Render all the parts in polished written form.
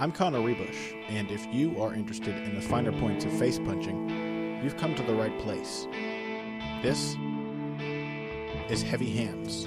I'm Connor Ruebusch, and if you are interested in the finer points of face punching, you've come to the right place. This is Heavy Hands.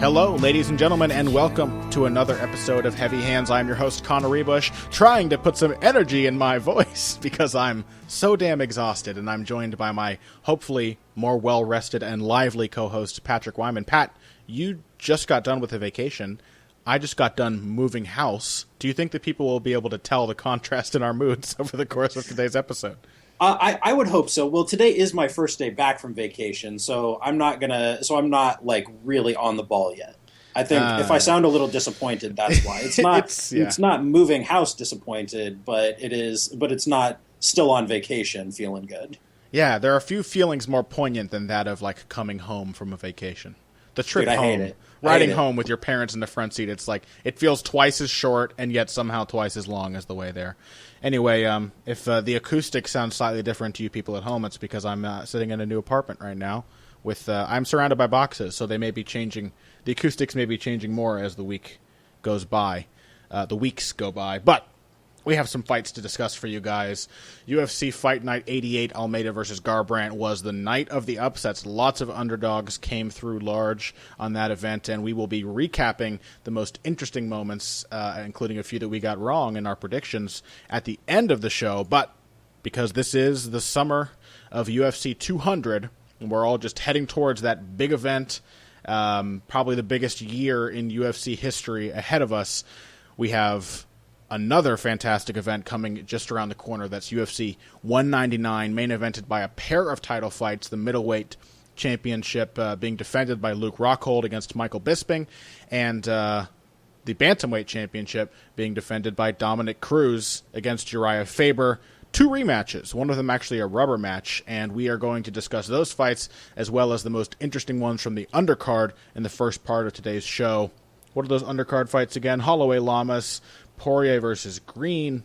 Hello, ladies and gentlemen, and welcome to another episode of Heavy Hands. I'm your host, Connor Ruebusch, trying to put some energy in my voice because I'm so damn exhausted, and I'm joined by my hopefully more well-rested and lively co-host, Patrick Wyman. Pat, you just got done with a vacation. I just got done moving house. Do you think that people will be able to tell the contrast in our moods over the course of today's episode? I would hope so. Well, today is my first day back from vacation, so I'm not like really on the ball yet. I think if I sound a little disappointed, that's why. It's not it's not moving house disappointed, but it's not still on vacation feeling good. Yeah, there are a few feelings more poignant than that of like coming home from a vacation. The trip home, hate it. riding home with your parents in the front seat, it's like it feels twice as short and yet somehow twice as long as the way there. Anyway, if the acoustics sound slightly different to you people at home, it's because I'm sitting in a new apartment right now. I'm surrounded by boxes, so they may be changing. The acoustics may be changing more as the week goes by. The weeks go by, but we have some fights to discuss for you guys. UFC Fight Night 88, Almeida versus Garbrandt, was the night of the upsets. Lots of underdogs came through large on that event, and we will be recapping the most interesting moments, including a few that we got wrong in our predictions at the end of the show. But because this is the summer of UFC 200, and we're all just heading towards that big event, probably the biggest year in UFC history ahead of us, we have another fantastic event coming just around the corner. That's UFC 199, main evented by a pair of title fights, the middleweight championship being defended by Luke Rockhold against Michael Bisping, and the bantamweight championship being defended by Dominick Cruz against Urijah Faber. Two rematches, one of them actually a rubber match, and we are going to discuss those fights as well as the most interesting ones from the undercard in the first part of today's show. What are those undercard fights again? Holloway, Lamas, Porier versus Green,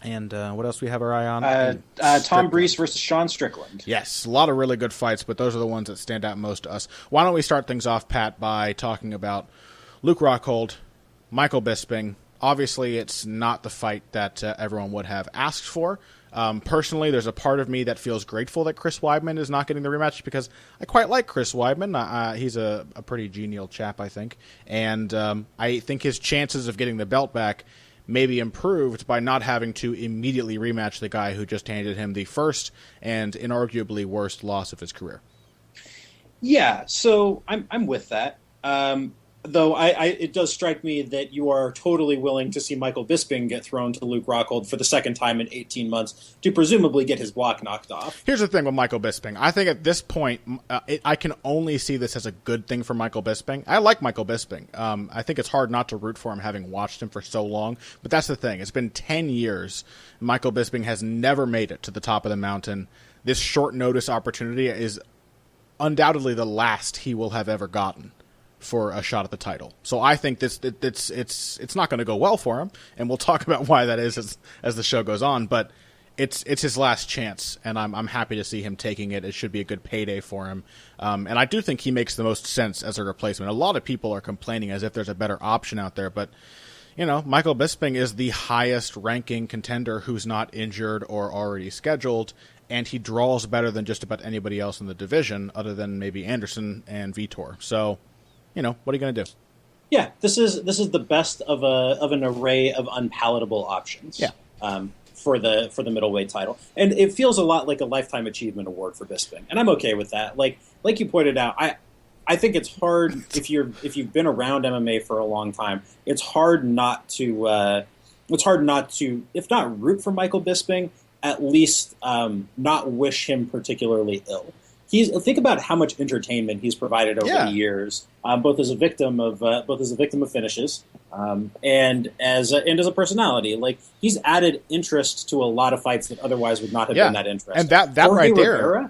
and what else we have our eye on? Tom Breese versus Sean Strickland. Yes, a lot of really good fights, but those are the ones that stand out most to us. Why don't we start things off, Pat, by talking about Luke Rockhold, Michael Bisping. Obviously, it's not the fight that everyone would have asked for. Personally, there's a part of me that feels grateful that Chris Weidman is not getting the rematch because I quite like Chris Weidman. He's a pretty genial chap, I think. And I think his chances of getting the belt back may be improved by not having to immediately rematch the guy who just handed him the first and inarguably worst loss of his career. Yeah, so I'm with that. Though it does strike me that you are totally willing to see Michael Bisping get thrown to Luke Rockhold for the second time in 18 months to presumably get his block knocked off. Here's the thing with Michael Bisping. I think at this point, I can only see this as a good thing for Michael Bisping. I like Michael Bisping. I think it's hard not to root for him having watched him for so long. But that's the thing. It's been 10 years. Michael Bisping has never made it to the top of the mountain. This short notice opportunity is undoubtedly the last he will have ever gotten for a shot at the title. So I think it's not going to go well for him, and we'll talk about why that is as the show goes on, but it's his last chance, and I'm happy to see him taking it. It should be a good payday for him. And I do think he makes the most sense as a replacement. A lot of people are complaining as if there's a better option out there, but Michael Bisping is the highest ranking contender who's not injured or already scheduled, and he draws better than just about anybody else in the division other than maybe Anderson and Vitor. So what are you going to do? Yeah, this is the best of an array of unpalatable options. Yeah. For the middleweight title, and it feels a lot like a lifetime achievement award for Bisping, and I'm okay with that. Like you pointed out, I think it's hard if you've been around MMA for a long time. It's hard not to if not root for Michael Bisping, at least not wish him particularly ill. Think about how much entertainment he's provided over the years, both as a victim of finishes, and as a personality. Like he's added interest to a lot of fights that otherwise would not have been that interesting. And that right there,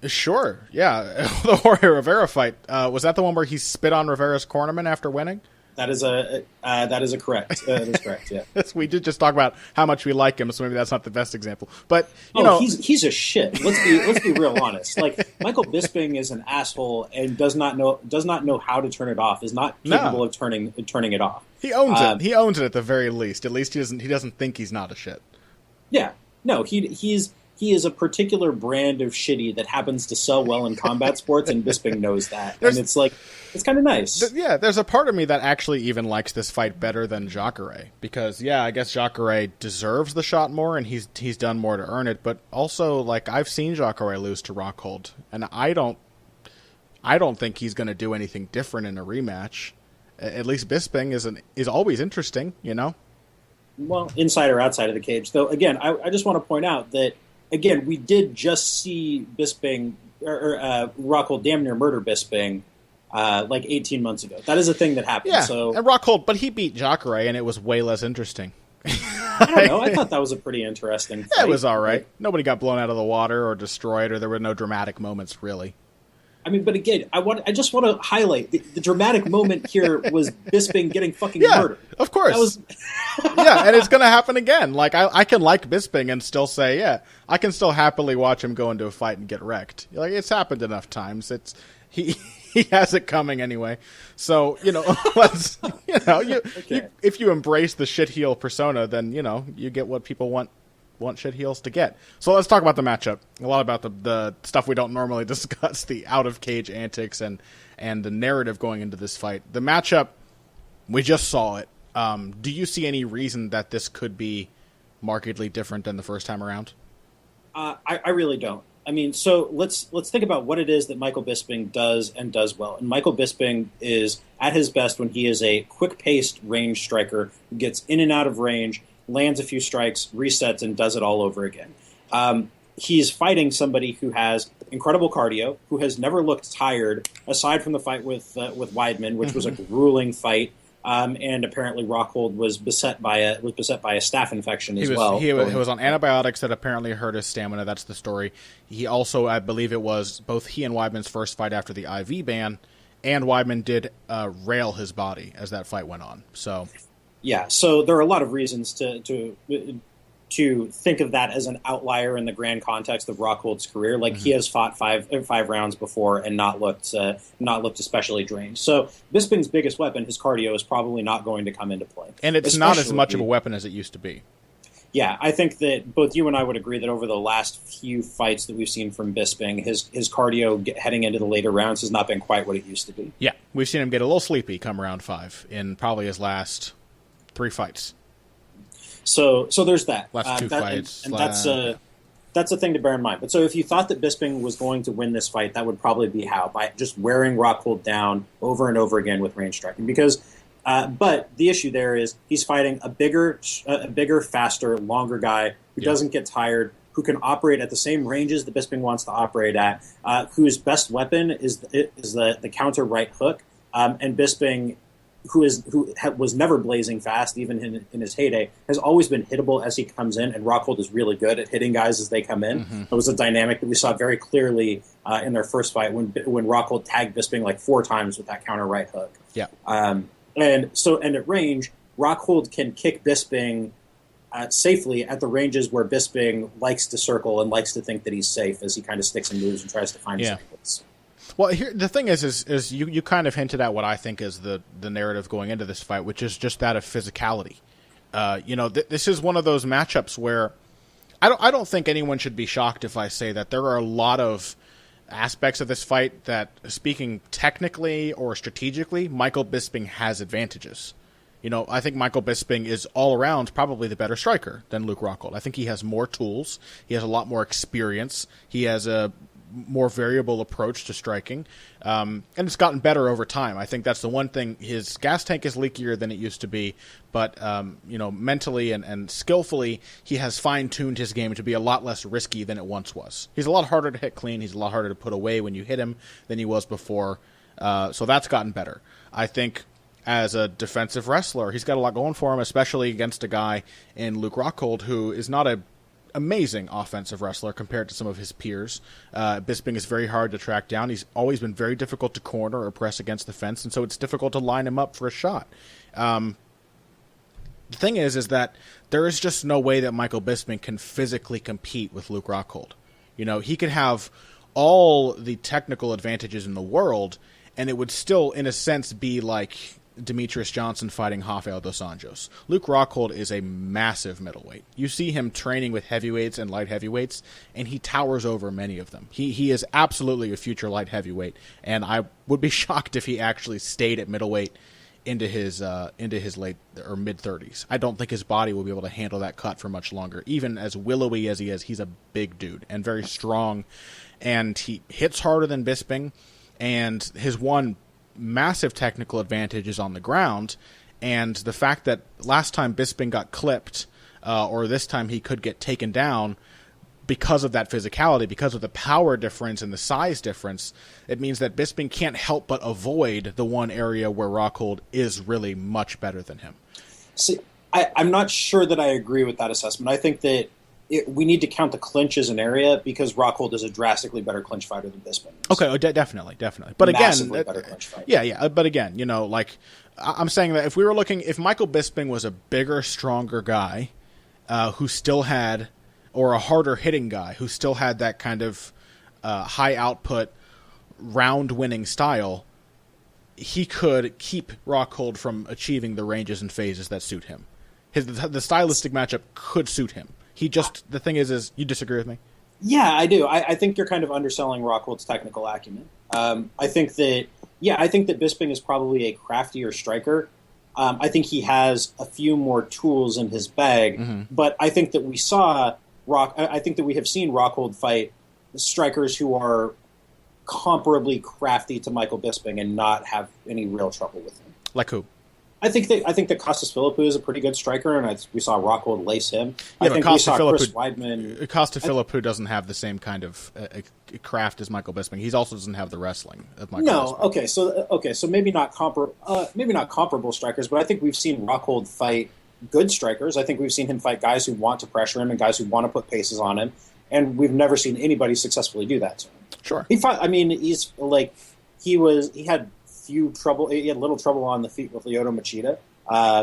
Sure, yeah. The Jorge Rivera fight, was that the one where he spit on Rivera's cornerman after winning? That is correct. That is correct. Yeah. We did just talk about how much we like him, so maybe that's not the best example. But he's a shit. Let's be real honest. Like, Michael Bisping is an asshole and does not know how to turn it off. Is not capable of turning it off. He owns it. He owns it at the very least. At least he doesn't think he's not a shit. Yeah. No. He is a particular brand of shitty that happens to sell well in combat sports, and Bisping knows that. And it's like, it's kind of nice. There's a part of me that actually even likes this fight better than Jacare, because I guess Jacare deserves the shot more, and he's done more to earn it. But also, like, I've seen Jacare lose to Rockhold, and I don't think he's going to do anything different in a rematch. At least Bisping is always interesting, you know. Well, inside or outside of the cage, though. Again, I just want to point out that. Again, we did just see Bisping or Rockhold damn near murder Bisping like 18 months ago. That is a thing that happened. Yeah, so, and Rockhold, but he beat Jacare, and it was way less interesting. I don't know. I thought that was a pretty interesting fight. Yeah, it was all right. Nobody got blown out of the water or destroyed, or there were no dramatic moments, really. I mean, but again, I just want to highlight the dramatic moment here was Bisping getting fucking murdered. Of course. And it's going to happen again. Like, I can like Bisping and still say, I can still happily watch him go into a fight and get wrecked. Like, it's happened enough times. He has it coming anyway. So, let's if you embrace the shit heel persona, then you get what people want shit heels to get. So let's talk about the matchup. A lot about the stuff we don't normally discuss, the out of cage antics and the narrative going into this fight. The matchup, we just saw it. Do you see any reason that this could be markedly different than the first time around? I really don't. I mean, so let's think about what it is that Michael Bisping does and does well. And Michael Bisping is at his best when he is a quick-paced range striker who gets in and out of range, lands a few strikes, resets, and does it all over again. He's fighting somebody who has incredible cardio, who has never looked tired, aside from the fight with Weidman, which was a grueling fight. And apparently Rockhold was beset by a staph infection as well. He was on antibiotics that apparently hurt his stamina. That's the story. He also, I believe it was both he and Weidman's first fight after the IV ban, and Weidman did rail his body as that fight went on. So. Yeah, so there are a lot of reasons to think of that as an outlier in the grand context of Rockhold's career. Like, he has fought five rounds before and not looked especially drained. So Bisping's biggest weapon, his cardio, is probably not going to come into play. And it's not as much of a weapon as it used to be. Yeah, I think that both you and I would agree that over the last few fights that we've seen from Bisping, his cardio heading into the later rounds has not been quite what it used to be. Yeah, we've seen him get a little sleepy come round 5 in probably his last 3 fights. So there's that. Last 2 fights. And that's a thing to bear in mind. But so if you thought that Bisping was going to win this fight, that would probably be how, by just wearing Rockhold down over and over again with range striking. But the issue there is he's fighting a bigger, faster, longer guy who doesn't get tired, who can operate at the same ranges that Bisping wants to operate at, whose best weapon is the counter right hook. And Bisping, who was never blazing fast, even in his heyday, has always been hittable as he comes in, and Rockhold is really good at hitting guys as they come in. It was a dynamic that we saw very clearly in their first fight when Rockhold tagged Bisping like 4 times with that counter right hook. Yeah. And at range, Rockhold can kick Bisping safely at the ranges where Bisping likes to circle and likes to think that he's safe as he kind of sticks and moves and tries to find his angles. Well, here the thing is you kind of hinted at what I think is the narrative going into this fight, which is just that of physicality. This is one of those matchups where I don't think anyone should be shocked if I say that there are a lot of aspects of this fight that, speaking technically or strategically, Michael Bisping has advantages. I think Michael Bisping is all around probably the better striker than Luke Rockhold. I think he has more tools. He has a lot more experience. He has a more variable approach to striking, and it's gotten better over time. I think that's the one thing. His gas tank is leakier than it used to be, but mentally and skillfully, he has fine-tuned his game to be a lot less risky than it once was. He's a lot harder to hit clean. He's a lot harder to put away when you hit him than he was before, so that's gotten better. I think as a defensive wrestler, he's got a lot going for him, especially against a guy in Luke Rockhold who is not a amazing offensive wrestler compared to some of his peers. Bisping is very hard to track down. He's always been very difficult to corner or press against the fence, and so it's difficult to line him up for a shot. The thing is that there is just no way that Michael Bisping can physically compete with Luke Rockhold. You know, he could have all the technical advantages in the world, and it would still, in a sense, be like Demetrius Johnson fighting Rafael dos Anjos. Luke Rockhold is a massive middleweight. You see him training with heavyweights and light heavyweights, and he towers over many of them. He is absolutely a future light heavyweight, and I would be shocked if he actually stayed at middleweight into his late or mid 30s. I don't think his body will be able to handle that cut for much longer. Even as willowy as he is, he's a big dude and very strong, and he hits harder than Bisping, and his one massive technical advantage is on the ground, and the fact that last time Bisping got clipped, or this time he could get taken down because of that physicality, because of the power difference and the size difference, it means that Bisping can't help but avoid the one area where Rockhold is really much better than him. See, I'm not sure that I agree with that assessment. I think that we need to count the clinch as an area because Rockhold is a drastically better clinch fighter than Bisping is. Okay, definitely. But massively again, better clinch fighter. Yeah. But again, you know, like I'm saying that if Michael Bisping was a bigger, stronger guy who still had, or a harder hitting guy who still had that kind of high output, round winning style, he could keep Rockhold from achieving the ranges and phases that suit him. The stylistic matchup could suit him. The thing is you disagree with me? Yeah, I do. I think you're kind of underselling Rockhold's technical acumen. I think that Bisping is probably a craftier striker. I think he has a few more tools in his bag, but I think that we have seen Rockhold fight strikers who are comparably crafty to Michael Bisping and not have any real trouble with him. Like who? I think that Costas Philippou is a pretty good striker, and we saw Rockhold lace him. Yeah, I think we saw Chris Weidman. Costas Philippou doesn't have the same kind of craft as Michael Bisping. He also doesn't have the wrestling of Michael Bisping. Okay, so maybe not comparable strikers, but I think we've seen Rockhold fight good strikers. I think we've seen him fight guys who want to pressure him and guys who want to put paces on him, and we've never seen anybody successfully do that to him. Sure. He had little trouble on the feet with Lyoto Machida.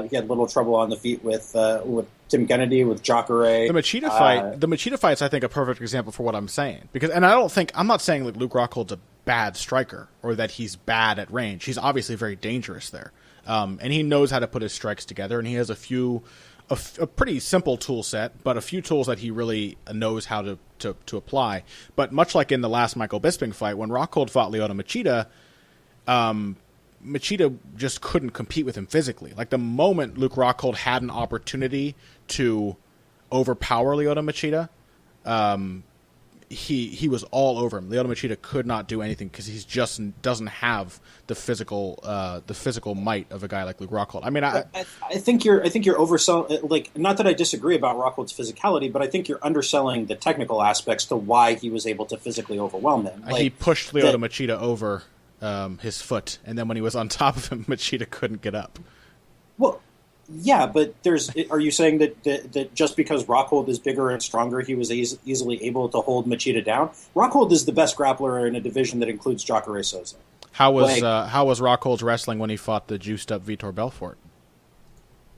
He had little trouble on the feet with Tim Kennedy, with Jacare. The Machida fight's, I think, a perfect example for what I'm saying. I'm not saying that Luke Rockhold's a bad striker or that he's bad at range. He's obviously very dangerous there. And he knows how to put his strikes together, and he has a pretty simple tool set, but a few tools that he really knows how to apply. But much like in the last Michael Bisping fight, when Rockhold fought Lyoto Machida, Machida just couldn't compete with him physically. Like, the moment Luke Rockhold had an opportunity to overpower Lyoto Machida, he was all over him. Lyoto Machida could not do anything because he just doesn't have the physical might of a guy like Luke Rockhold. I mean, I think you're overselling. Like, not that I disagree about Rockhold's physicality, but I think you're underselling the technical aspects to why he was able to physically overwhelm him. Like, he pushed Lyoto Machida over his foot, and then when he was on top of him, Machida couldn't get up. Well, yeah, but are you saying that just because Rockhold is bigger and stronger, he was easily able to hold Machida down? Rockhold is the best grappler in a division that includes Jacare Souza. How was Rockhold's wrestling when he fought the juiced up Vitor Belfort?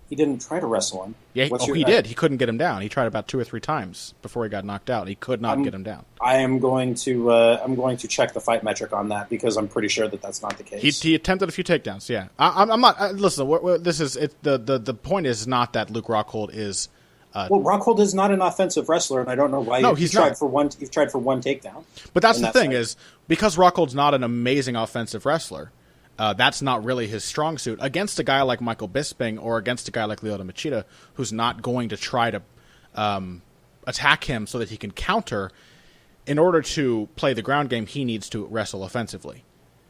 He didn't try to wrestle him. Yeah, he did. He couldn't get him down. He tried about 2 or 3 times before he got knocked out. He could not get him down. I'm going to check the fight metric on that because I'm pretty sure that that's not the case. He attempted a few takedowns. Yeah, I'm not. Listen, this is it. The point is not that Luke Rockhold is. Rockhold is not an offensive wrestler, and I don't know why. No, he's tried for one takedown. But that's the thing is because Rockhold's not an amazing offensive wrestler. That's not really his strong suit. Against a guy like Michael Bisping or against a guy like Lyoto Machida, who's not going to try to attack him so that he can counter, in order to play the ground game, he needs to wrestle offensively.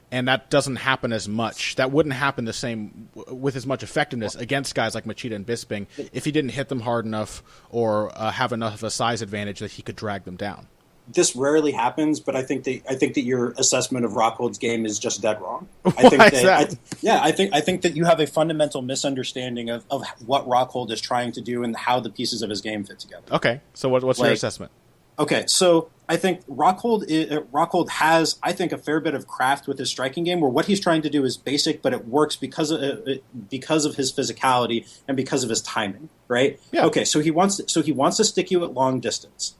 And that doesn't happen as much. That wouldn't happen the same with as much effectiveness against guys like Machida and Bisping if he didn't hit them hard enough or have enough of a size advantage that he could drag them down. this rarely happens, but I think that your assessment of Rockhold's game is just dead wrong. I think that you have a fundamental misunderstanding of what Rockhold is trying to do and how the pieces of his game fit together. Okay, so what's your assessment? Okay, so I think Rockhold has, I think, a fair bit of craft with his striking game, where what he's trying to do is basic, but it works because of his physicality and because of his timing, right? Yeah. Okay, so he wants to stick you at long distance.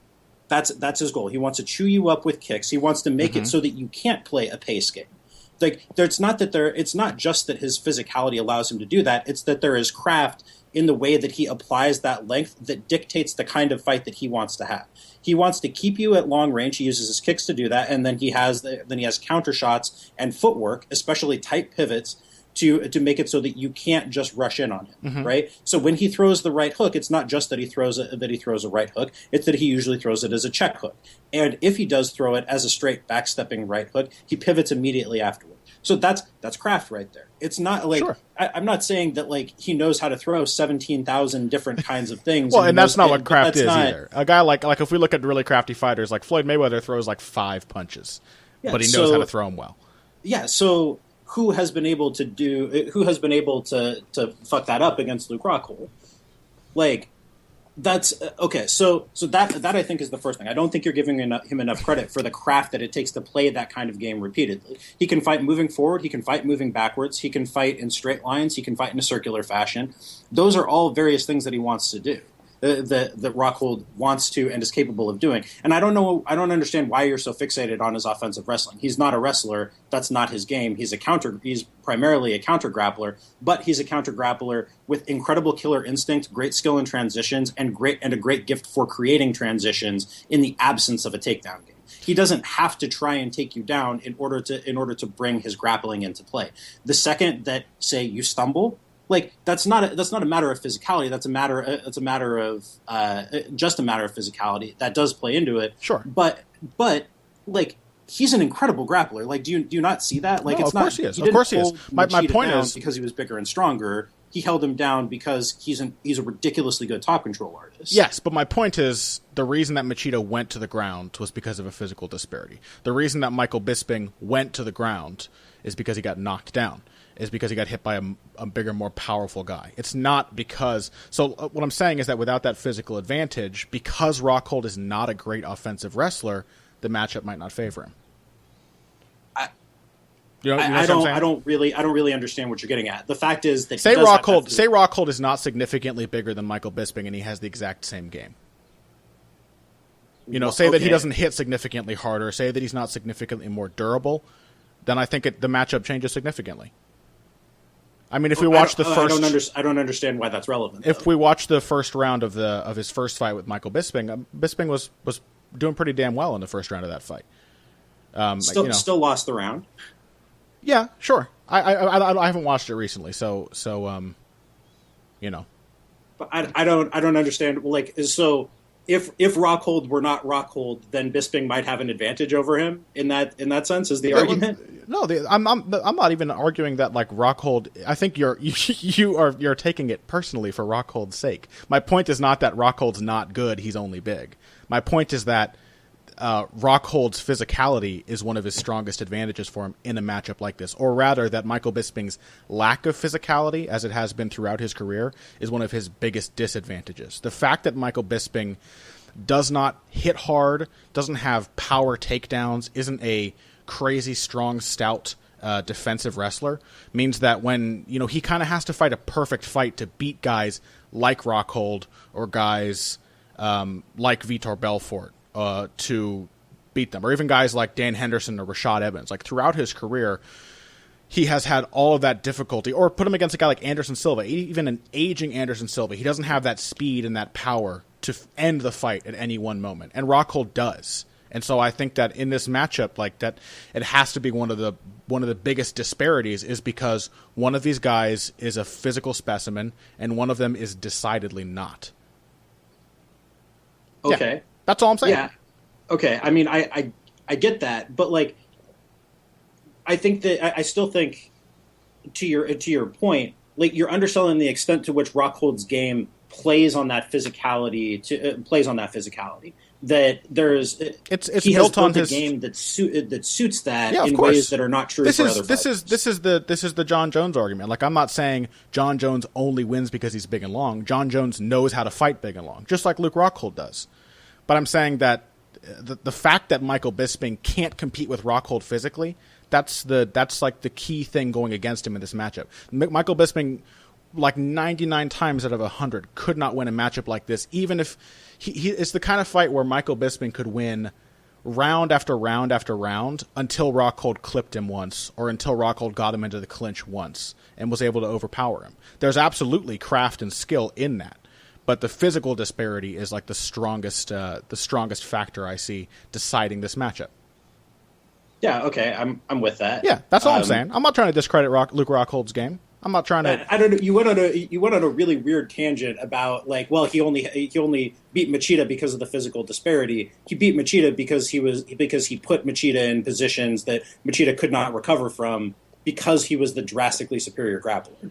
That's his goal. He wants to chew you up with kicks. He wants to make it so that you can't play a pace game. Like, it's not just that his physicality allows him to do that. It's that there is craft in the way that he applies that length that dictates the kind of fight that he wants to have. He wants to keep you at long range. He uses his kicks to do that, and then he has counter shots and footwork, especially tight pivots, to make it so that you can't just rush in on him, right? So when he throws the right hook, it's not just that he throws a right hook; it's that he usually throws it as a check hook. And if he does throw it as a straight backstepping right hook, he pivots immediately afterward. So that's craft right there. It's not like I'm not saying that like he knows how to throw 17,000 different kinds of things. Well, and that's not what craft is either. A guy like if we look at really crafty fighters, like Floyd Mayweather throws like 5 punches, but he knows how to throw them well. Yeah. So who has been able to fuck that up against Luke Rockhold? Like, that's okay. So that I think is the first thing. I don't think you're giving him enough credit for the craft that it takes to play that kind of game repeatedly. He can fight moving forward. He can fight moving backwards. He can fight in straight lines. He can fight in a circular fashion. Those are all various things that he wants to do. That Rockhold wants to and is capable of doing. And I don't understand why you're so fixated on his offensive wrestling. He's not a wrestler. That's not his game. He's primarily a counter grappler, but he's a counter grappler with incredible killer instinct, great skill in transitions, and a great gift for creating transitions in the absence of a takedown game. He doesn't have to try and take you down in order to bring his grappling into play. The second that, say, you stumble, like that's not a matter of physicality. That's a matter of physicality that does play into it. Sure, but like he's an incredible grappler. Like, do you not see that? Like, no, it's of course not. He is. Of course he is. My point is because he was bigger and stronger. He held him down because he's a ridiculously good top control artist. Yes, but my point is the reason that Machida went to the ground was because of a physical disparity. The reason that Michael Bisping went to the ground is because he got knocked down. Is because he got hit by a bigger, more powerful guy. It's not because... So what I'm saying is that without that physical advantage, because Rockhold is not a great offensive wrestler, the matchup might not favor him. I don't really understand what you're getting at. The fact is that say Rockhold is not significantly bigger than Michael Bisping and he has the exact same game. Say that he doesn't hit significantly harder, say that he's not significantly more durable, then I think the matchup changes significantly. I mean, if we watch the first, I don't understand why that's relevant. If we watch the first round of his first fight with Michael Bisping, Bisping was doing pretty damn well in the first round of that fight. Still lost the round. Yeah, sure. I haven't watched it recently, so. But I don't understand. Like, so if Rockhold were not Rockhold, then Bisping might have an advantage over him in that sense. Is the argument? No, I'm not even arguing that like Rockhold. I think you're taking it personally for Rockhold's sake. My point is not that Rockhold's not good; he's only big. My point is that Rockhold's physicality is one of his strongest advantages for him in a matchup like this, or rather, that Michael Bisping's lack of physicality, as it has been throughout his career, is one of his biggest disadvantages. The fact that Michael Bisping does not hit hard, doesn't have power takedowns, isn't a crazy strong, stout defensive wrestler, means that when he kind of has to fight a perfect fight to beat guys like Rockhold or guys like Vitor Belfort to beat them, or even guys like Dan Henderson or Rashad Evans. Like throughout his career, he has had all of that difficulty. Or put him against a guy like Anderson Silva, even an aging Anderson Silva. He doesn't have that speed and that power to end the fight at any one moment, and Rockhold does. And so I think that in this matchup, like that, it has to be one of the biggest disparities, is because one of these guys is a physical specimen and one of them is decidedly not. Okay, yeah, that's all I'm saying. Yeah. Okay. I mean, I get that, but like, I think that I still think to your point, like you're underselling the extent to which Rockhold's game plays on that physicality. that there's it's he built has on built his a game that suits that yeah, in course. ways that are not true for other fighters. This is the John Jones argument. Like, I'm not saying John Jones only wins because he's big and long. John Jones knows how to fight big and long, just like Luke Rockhold does. But I'm saying that the fact that Michael Bisping can't compete with Rockhold physically, that's like the key thing going against him in this matchup. Michael Bisping, like 99 times out of 100, could not win a matchup like this, even if it's the kind of fight where Michael Bisping could win round after round after round until Rockhold clipped him once, or until Rockhold got him into the clinch once and was able to overpower him. There's absolutely craft and skill in that, but the physical disparity is like the strongest factor I see deciding this matchup. Yeah, okay, I'm with that. Yeah, that's all I'm saying. I'm not trying to discredit Luke Rockhold's game. I'm not trying to. I don't know. You went on a really weird tangent about, like, well, he only beat Machida because of the physical disparity. He beat Machida because he put Machida in positions that Machida could not recover from because he was the drastically superior grappler.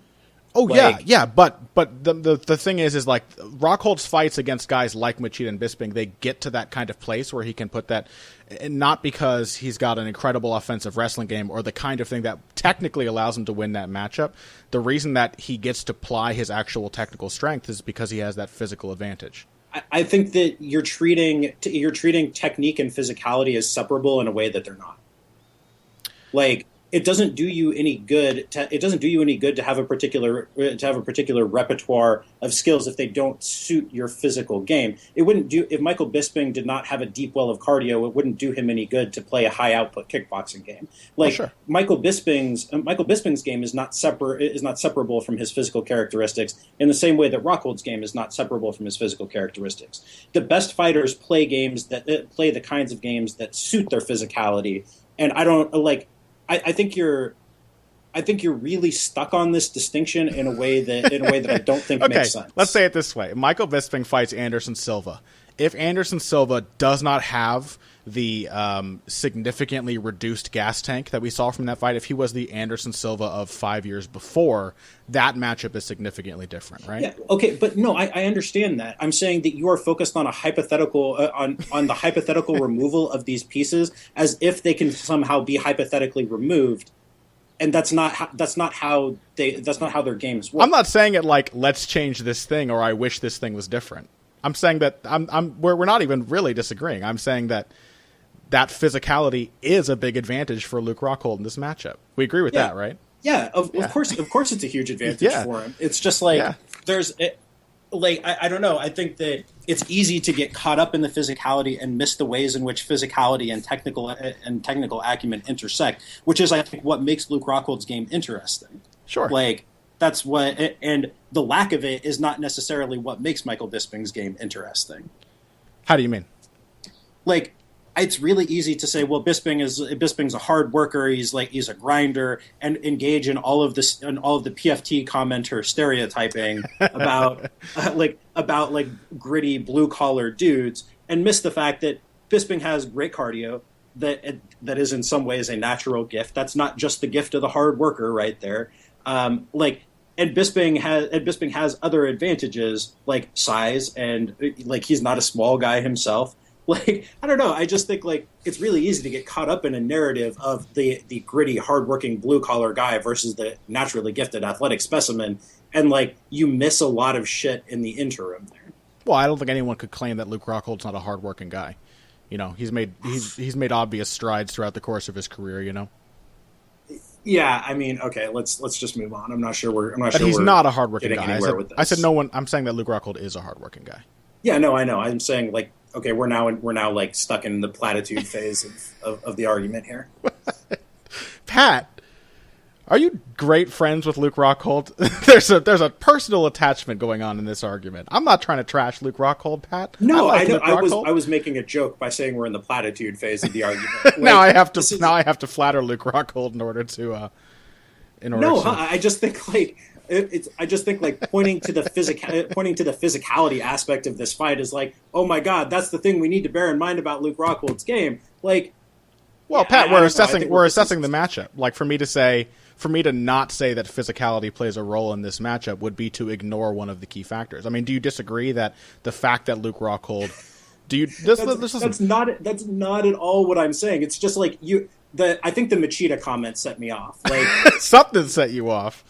Oh, yeah, but the thing is like Rockhold's fights against guys like Machida and Bisping, they get to that kind of place where he can put that, and not because he's got an incredible offensive wrestling game or the kind of thing that technically allows him to win that matchup. The reason that he gets to apply his actual technical strength is because he has that physical advantage. I think that you're treating technique and physicality as separable in a way that they're not. Like, it doesn't do you any good to have a particular repertoire of skills if they don't suit your physical game. It wouldn't do if Michael Bisping did not have a deep well of cardio. It wouldn't do him any good to play a high output kickboxing game. Like, sure. Michael Bisping's game is not separable from his physical characteristics in the same way that Rockhold's game is not separable from his physical characteristics. The best fighters play play the kinds of games that suit their physicality, and I think you're really stuck on this distinction in a way that I don't think makes sense. Let's say it this way. Michael Bisping fights Anderson Silva. If Anderson Silva does not have the significantly reduced gas tank that we saw from that fight, if he was the Anderson Silva of 5 years before, that matchup is significantly different, right? Yeah, okay, but no, I understand that. I'm saying that you are focused on a hypothetical on the hypothetical removal of these pieces as if they can somehow be hypothetically removed. And that's not how their games work. I'm not saying it like, let's change this thing or I wish this thing was different. I'm saying that we're not even really disagreeing. I'm saying that physicality is a big advantage for Luke Rockhold in this matchup. We agree with that, right? Yeah, of course it's a huge advantage for him. It's just like I don't know. I think that it's easy to get caught up in the physicality and miss the ways in which physicality and technical acumen intersect, which is, I think, what makes Luke Rockhold's game interesting. Sure. Like, that's what, and the lack of it is not necessarily what makes Michael Bisping's game interesting. How do you mean? Like, it's really easy to say, well, Bisping's a hard worker. He's a grinder, and engage in all of the PFT commenter stereotyping about gritty blue collar dudes, and miss the fact that Bisping has great cardio. That is in some ways a natural gift. That's not just the gift of the hard worker, right there. And Bisping has other advantages like size and like he's not a small guy himself. Like, I don't know. I just think like it's really easy to get caught up in a narrative of the gritty, hardworking blue collar guy versus the naturally gifted athletic specimen, and like you miss a lot of shit in the interim there. Well, I don't think anyone could claim that Luke Rockhold's not a hardworking guy. You know, he's made obvious strides throughout the course of his career. You know. Yeah, I mean, okay, let's just move on. I'm not sure he's not a hardworking guy. I said no one. I'm saying that Luke Rockhold is a hardworking guy. Yeah, no, I know. I'm saying like, okay, we're now like stuck in the platitude phase of the argument here. Pat, are you great friends with Luke Rockhold? there's a personal attachment going on in this argument. I'm not trying to trash Luke Rockhold, Pat. No, I was making a joke by saying we're in the platitude phase of the argument. Like, now I have to flatter Luke Rockhold in order to. I just think like. I just think like pointing to the physicality aspect of this fight is like, oh my God, that's the thing we need to bear in mind about Luke Rockhold's game. Like, well, Pat, we're assessing the matchup. Like for me to not say that physicality plays a role in this matchup would be to ignore one of the key factors. I mean, do you disagree that the fact that Luke Rockhold Do you? That's not at all what I'm saying. It's just like I think the Machida comment set me off. Like something set you off.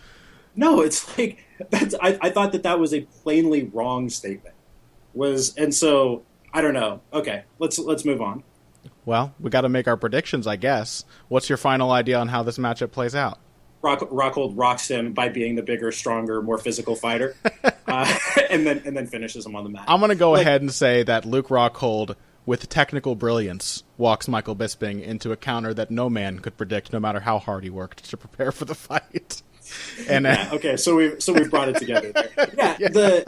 No, it's like I thought that was a plainly wrong statement. And so I don't know. Okay, let's move on. Well, we got to make our predictions, I guess. What's your final idea on how this matchup plays out? Rockhold rocks him by being the bigger, stronger, more physical fighter, and then finishes him on the mat. I'm going to go ahead and say that Luke Rockhold, with technical brilliance, walks Michael Bisping into a counter that no man could predict, no matter how hard he worked to prepare for the fight. And okay, so we've brought it together there.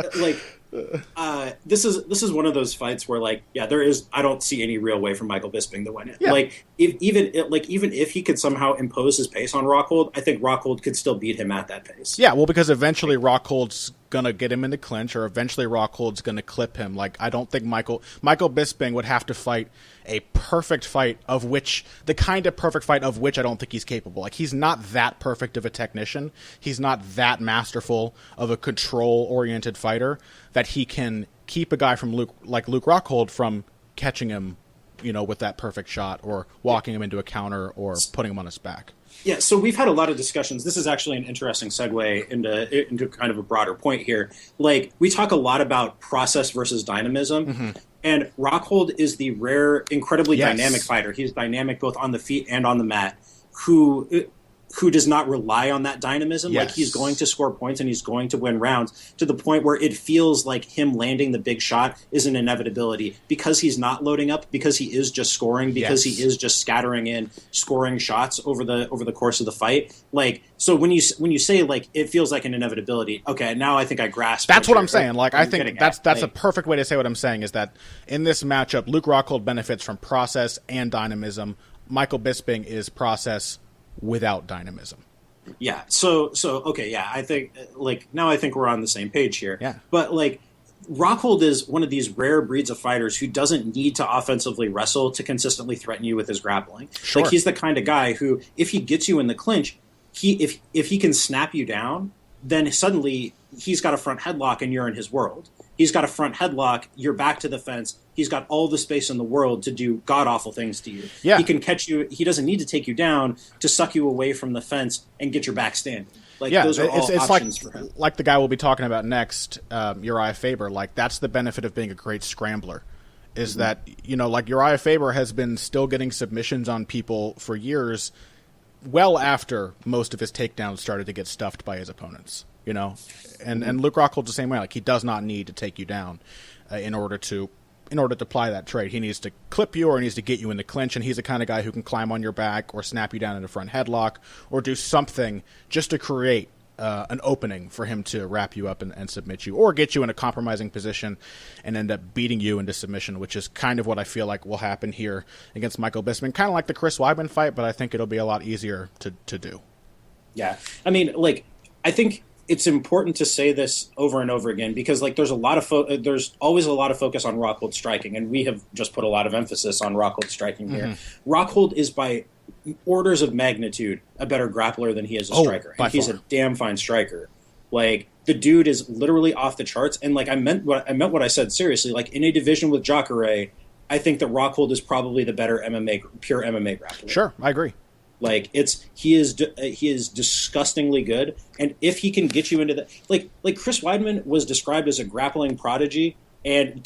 This is one of those fights where I don't see any real way for Michael Bisping to win it. Yeah. Even if he could somehow impose his pace on Rockhold, I think Rockhold could still beat him at that pace. Yeah, well, because eventually Rockhold's gonna get him in the clinch, or eventually Rockhold's gonna clip him. Like, I don't think Michael Bisping would have to fight a perfect fight of which I don't think he's capable. Like, he's not that perfect of a technician. He's not that masterful of a control-oriented fighter that he can keep a guy from Luke Rockhold from catching him, with that perfect shot, or walking him into a counter, or putting him on his back. Yeah, so we've had a lot of discussions. This is actually an interesting segue into kind of a broader point here. Like, we talk a lot about process versus dynamism, and Rockhold is the rare, incredibly dynamic fighter. He's dynamic both on the feet and on the mat, who does not rely on that dynamism. Yes. Like, he's going to score points and he's going to win rounds to the point where it feels like him landing the big shot is an inevitability because he's not loading up, because he is just scoring, because he is just scattering in scoring shots over the course of the fight. Like, so when you say like it feels like an inevitability, okay, now I think I grasp. That's what I'm saying. Like, I think that's a perfect way to say what I'm saying, is that in this matchup, Luke Rockhold benefits from process and dynamism. Michael Bisping is process without dynamism. Yeah. So okay. Yeah. I think now I think we're on the same page here. Yeah. But Rockhold is one of these rare breeds of fighters who doesn't need to offensively wrestle to consistently threaten you with his grappling. Sure. Like, he's the kind of guy who, if he gets you in the clinch, if he can snap you down, then suddenly he's got a front headlock and you're in his world. He's got a front headlock, you're back to the fence. He's got all the space in the world to do god-awful things to you. Yeah. He can catch you. He doesn't need to take you down to suck you away from the fence and get your back standing. Those are all options for him. Like the guy we'll be talking about next, Urijah Faber. Like, that's the benefit of being a great scrambler, is that, Urijah Faber has been still getting submissions on people for years, well after most of his takedowns started to get stuffed by his opponents. And Luke Rockhold's the same way. Like, he does not need to take you down in order to apply that trade. He needs to clip you, or he needs to get you in the clinch, and he's the kind of guy who can climb on your back or snap you down in a front headlock or do something just to create an opening for him to wrap you up and submit you, or get you in a compromising position and end up beating you into submission, which is kind of what I feel like will happen here against Michael Bisping. Kind of like the Chris Wyman fight, but I think it'll be a lot easier to do. Yeah. I mean, I think it's important to say this over and over again, because there's always a lot of focus on Rockhold striking, and we have just put a lot of emphasis on Rockhold striking here. Rockhold is by orders of magnitude a better grappler than he is a striker, and he's a damn fine striker. Like, the dude is literally off the charts, and I meant what I said seriously. Like, in a division with Jacare, I think that Rockhold is probably the better pure MMA grappler. Sure, I agree. He is disgustingly good, and if he can get you into the like Chris Weidman was described as a grappling prodigy and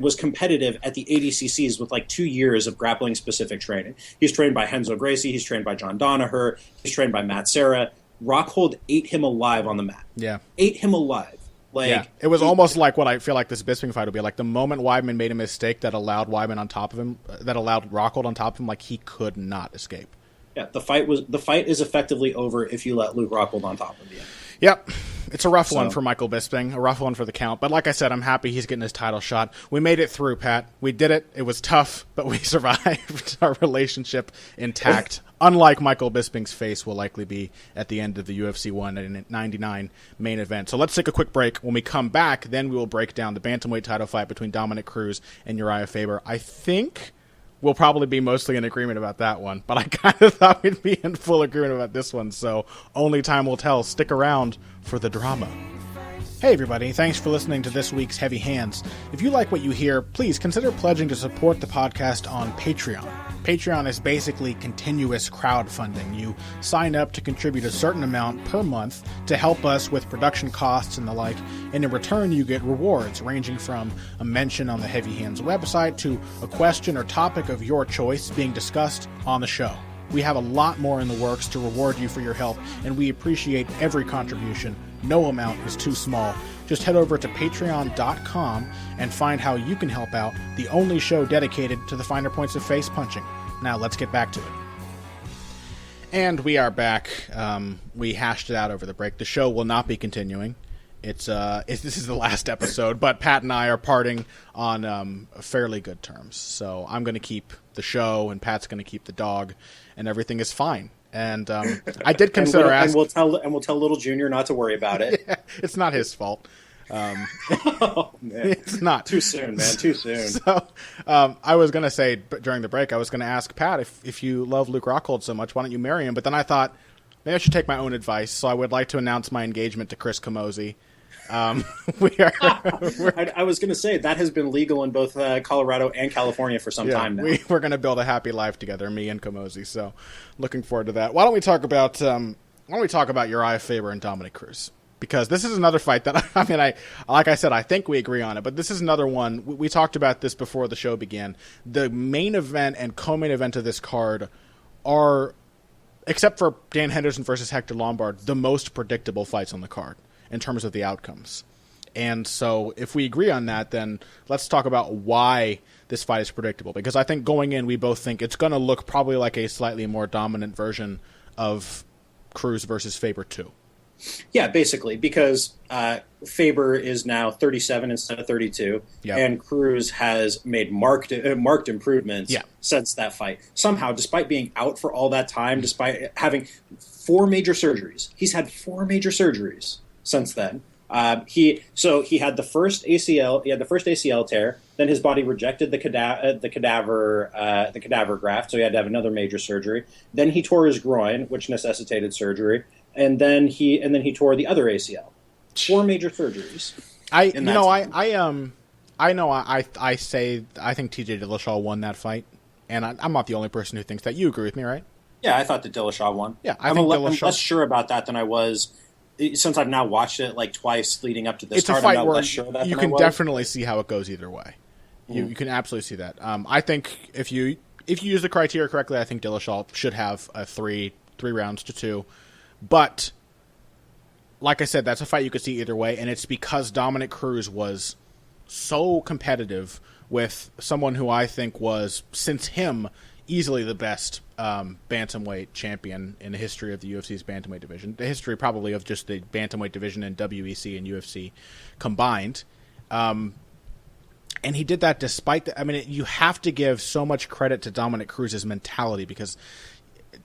was competitive at the ADCCs with 2 years of grappling specific training. He's trained by Renzo Gracie, he's trained by John Danaher, he's trained by Matt Serra. Rockhold ate him alive on the mat. Yeah, ate him alive. It was almost like what I feel like this Bisping fight would be like. The moment Weidman made a mistake that allowed Weidman on top of him, that allowed Rockhold on top of him, he could not escape. Yeah, the fight is effectively over if you let Luke Rockhold on top of you. Yep. It's a rough one for Michael Bisping, a rough one for the count. But like I said, I'm happy he's getting his title shot. We made it through, Pat. We did it. It was tough, but we survived. Our relationship intact. Unlike Michael Bisping's face will likely be at the end of the UFC 199 main event. So let's take a quick break. When we come back, then we will break down the bantamweight title fight between Dominick Cruz and Urijah Faber. I think we'll probably be mostly in agreement about that one, but I kind of thought we'd be in full agreement about this one, so only time will tell. Stick around for the drama. Hey everybody, thanks for listening to this week's Heavy Hands. If you like what you hear, please consider pledging to support the podcast on Patreon. Patreon is basically continuous crowdfunding. You sign up to contribute a certain amount per month to help us with production costs and the like, and in return you get rewards ranging from a mention on the Heavy Hands website to a question or topic of your choice being discussed on the show. We have a lot more in the works to reward you for your help, and we appreciate every contribution. No amount is too small. Just head over to patreon.com and find how you can help out, the only show dedicated to the finer points of face punching. Now let's get back to it. And we are back. We hashed it out over the break. The show will not be continuing. This is the last episode, but Pat and I are parting on fairly good terms. So I'm going to keep the show, and Pat's going to keep the dog, and everything is fine. And I did consider asking, and we'll tell Little Junior not to worry about it. Yeah, it's not his fault. Oh, man. It's not too soon, man. Too soon. So I was going to say during the break, I was going to ask Pat if you love Luke Rockhold so much, why don't you marry him? But then I thought maybe I should take my own advice. So I would like to announce my engagement to Chris Camozzi. I was going to say that has been legal in both Colorado and California for some time now. We're going to build a happy life together, me and Camozzi. So, looking forward to that. Why don't we talk about Urijah Faber and Dominick Cruz? Because this is another fight that like I said, I think we agree on it. But this is another one. We talked about this before the show began. The main event and co-main event of this card are, except for Dan Henderson versus Hector Lombard, the most predictable fights on the card in terms of the outcomes. And so if we agree on that, then let's talk about why this fight is predictable. Because I think going in, we both think it's going to look probably like a slightly more dominant version of Cruz versus Faber 2. Yeah, basically, because Faber is now 37 instead of 32, yep. And Cruz has made marked improvements since that fight. Somehow, despite being out for all that time, despite having 4 major surgeries, he's had 4 major surgeries since then. He had the first ACL tear. Then his body rejected the cadaver graft, so he had to have another major surgery. Then he tore his groin, which necessitated surgery, and then he tore the other ACL. 4 major surgeries. I think TJ Dillashaw won that fight, and I'm not the only person who thinks that. You agree with me, right? Yeah, I thought that Dillashaw won. Yeah, I'm less sure about that than I was. Since I've now watched it like twice leading up to this, it's a fight where you can definitely see how it goes either way. You can absolutely see that. I think if you use the criteria correctly, I think Dillashaw should have a 3 rounds to 2. But like I said, that's a fight you could see either way, and it's because Dominick Cruz was so competitive with someone who I think was, since him, easily the best bantamweight champion in the history of the UFC's bantamweight division. The history probably of just the bantamweight division in WEC and UFC combined. And he did that despite you have to give so much credit to Dominick Cruz's mentality, because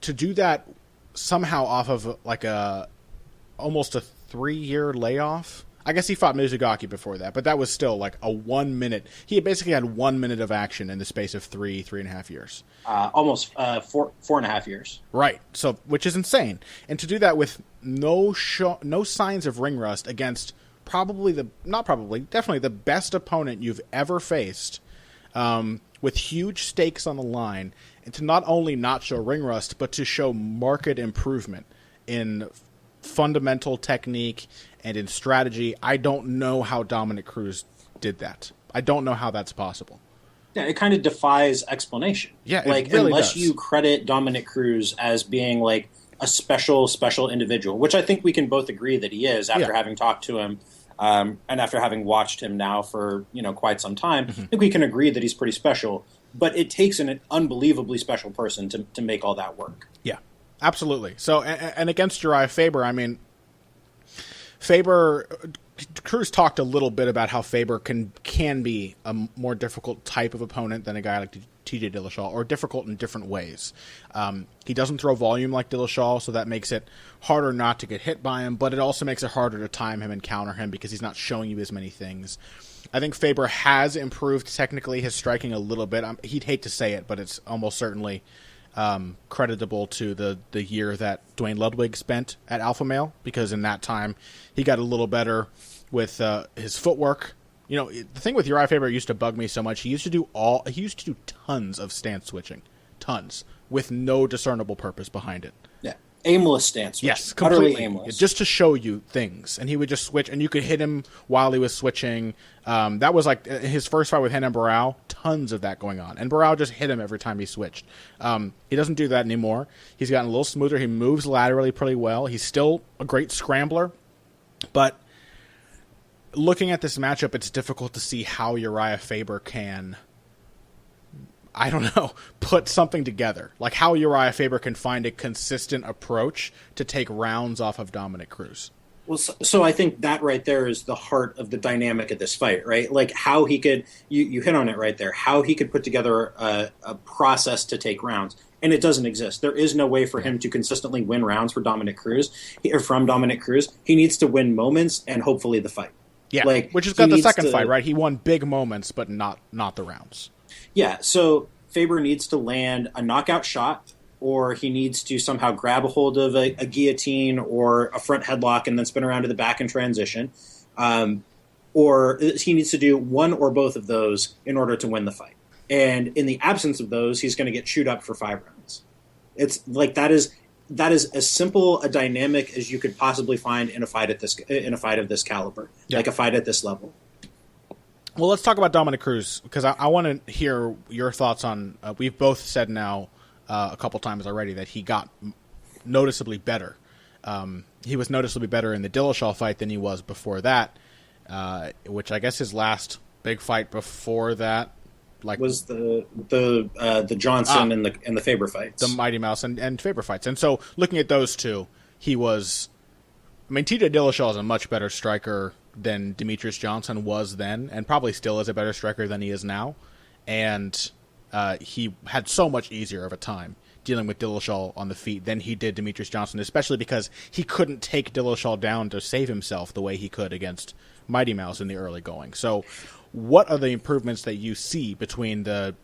to do that somehow off of like almost a 3-year layoff. I guess he fought Mizugaki before that, but that was still like a 1 minute. He basically had 1 minute of action in the space of 3.5 years. Almost 4.5 years. Right. So, which is insane. And to do that with no signs of ring rust against definitely the best opponent you've ever faced, with huge stakes on the line, and to not only not show ring rust, but to show marked improvement in fundamental technique and in strategy. I don't know how Dominick Cruz did that. I don't know how that's possible. Yeah, it kind of defies explanation. Yeah, it really unless does. You credit Dominick Cruz as being like a special individual, which I think we can both agree that he is after having talked to him, and after having watched him now for quite some time. Mm-hmm. I think we can agree that he's pretty special. But it takes an unbelievably special person to make all that work. Yeah, absolutely. So, and against Urijah Faber, Cruz talked a little bit about how Faber can be a more difficult type of opponent than a guy like TJ Dillashaw, or difficult in different ways. He doesn't throw volume like Dillashaw, so that makes it harder not to get hit by him, but it also makes it harder to time him and counter him because he's not showing you as many things. I think Faber has improved technically his striking a little bit. He'd hate to say it, but it's almost certainly creditable to the year that Dwayne Ludwig spent at Alpha Male, because in that time he got a little better with his footwork. You know, the thing with Urijah Faber used to bug me so much. He used to do tons of stance switching, tons, with no discernible purpose behind it. Yeah, aimless stance switching. Yes, completely utterly aimless, just to show you things. And he would just switch, and you could hit him while he was switching. That was like his first fight with him and Barrao. Tons of that going on, and Barrao just hit him every time he switched. He doesn't do that anymore. He's gotten a little smoother. He moves laterally pretty well. He's still a great scrambler, but looking at this matchup, it's difficult to see how Urijah Faber can, I don't know, put something together. Like how Urijah Faber can find a consistent approach to take rounds off of Dominick Cruz. Well, so I think that right there is the heart of the dynamic of this fight, right? Like how he could, you hit on it right there, how he could put together a process to take rounds. And it doesn't exist. There is no way for him to consistently win rounds for Dominick Cruz, or from Dominick Cruz. He needs to win moments and hopefully the fight. Yeah, like, which is got the second fight, right? He won big moments, but not the rounds. Yeah, so Faber needs to land a knockout shot, or he needs to somehow grab a hold of a guillotine or a front headlock and then spin around to the back and transition. Or he needs to do one or both of those in order to win the fight. And in the absence of those, he's going to get chewed up for 5 rounds. It's like that is as simple a dynamic as you could possibly find in a fight of this caliber, like a fight at this level. Well, let's talk about Dominick Cruz, because I want to hear your thoughts on. We've both said now a couple times already that he got noticeably better. He was noticeably better in the Dillashaw fight than he was before that, which I guess his last big fight before that, like, was the Johnson and the Faber fights, the Mighty Mouse and Faber fights. And so looking at those two, he was. I mean, TJ Dillashaw is a much better striker than Demetrius Johnson was then, and probably still is a better striker than he is now. And he had so much easier of a time dealing with Dillashaw on the feet than he did Demetrius Johnson, especially because he couldn't take Dillashaw down to save himself the way he could against Mighty Mouse in the early going. So what are the improvements that you see between the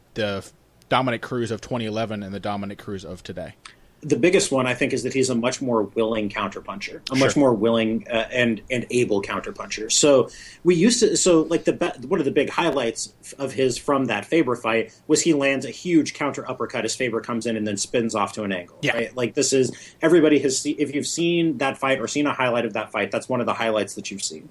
Dominick Cruz of 2011 and the Dominick Cruz of today? The biggest one, I think, is that he's a much more willing counterpuncher, much more willing and able counterpuncher. So we used to, one of the big highlights of his from that Faber fight was he lands a huge counter uppercut as Faber comes in and then spins off to an angle. Yeah. Right? Like this is, everybody has seen, if you've seen that fight or seen a highlight of that fight, that's one of the highlights that you've seen.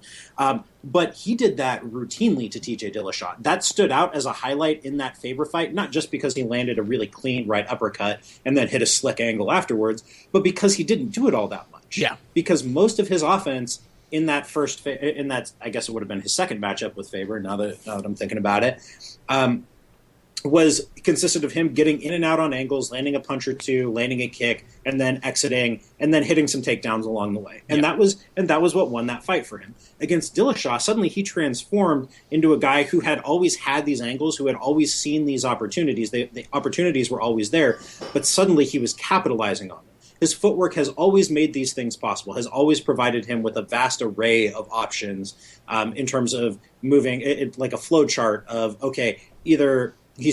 But he did that routinely to TJ Dillashaw. That stood out as a highlight in that Faber fight, not just because he landed a really clean right uppercut and then hit a slick angle afterwards, but because he didn't do it all that much. Yeah. Because most of his offense in that I guess it would have been his second matchup with Faber, now that I'm thinking about it, consisted of him getting in and out on angles, landing a punch or two, landing a kick, and then exiting, and then hitting some takedowns along the way. And that was what won that fight for him. Against Dillashaw, suddenly he transformed into a guy who had always had these angles, who had always seen these opportunities. The opportunities were always there, but suddenly he was capitalizing on them. His footwork has always made these things possible, has always provided him with a vast array of options in terms of moving, like a flow chart of, okay, either he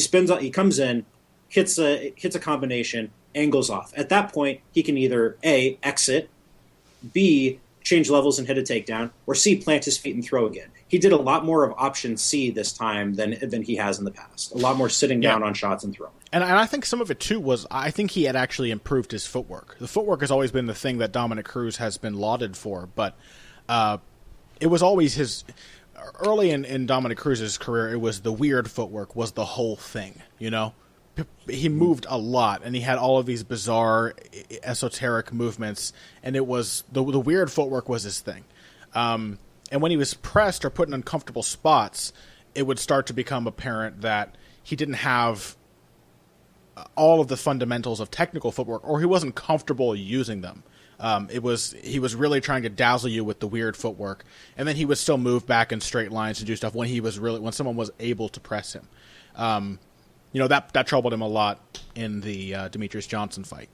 comes in, hits a combination, angles off. At that point, he can either A, exit, B, change levels and hit a takedown, or C, plant his feet and throw again. He did a lot more of option C this time than he has in the past. A lot more sitting down on shots and throwing. And I think some of it, too, was I think he had actually improved his footwork. The footwork has always been the thing that Dominick Cruz has been lauded for, but it was always his... Early in Dominick Cruz's career, it was the weird footwork was the whole thing, you know? He moved a lot, and he had all of these bizarre, esoteric movements, and it was the weird footwork was his thing. And when he was pressed or put in uncomfortable spots, it would start to become apparent that he didn't have all of the fundamentals of technical footwork, or he wasn't comfortable using them. He was really trying to dazzle you with the weird footwork, and then he would still move back in straight lines and do stuff when someone was able to press him. That troubled him a lot in the Demetrius Johnson fight.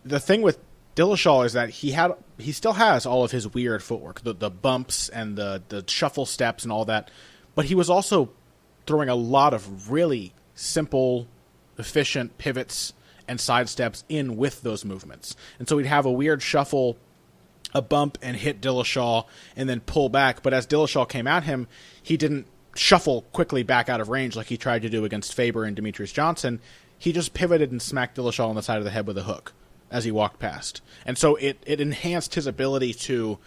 The thing with Dillashaw is that he still has all of his weird footwork, the bumps and the shuffle steps and all that, but he was also throwing a lot of really simple, efficient pivots and sidesteps in with those movements. And so he'd have a weird shuffle a bump and hit Dillashaw and then pull back. But as Dillashaw came at him, he didn't shuffle quickly back out of range like he tried to do against Faber and Demetrius Johnson. He just pivoted and smacked Dillashaw on the side of the head with a hook as he walked past. And so it enhanced his ability to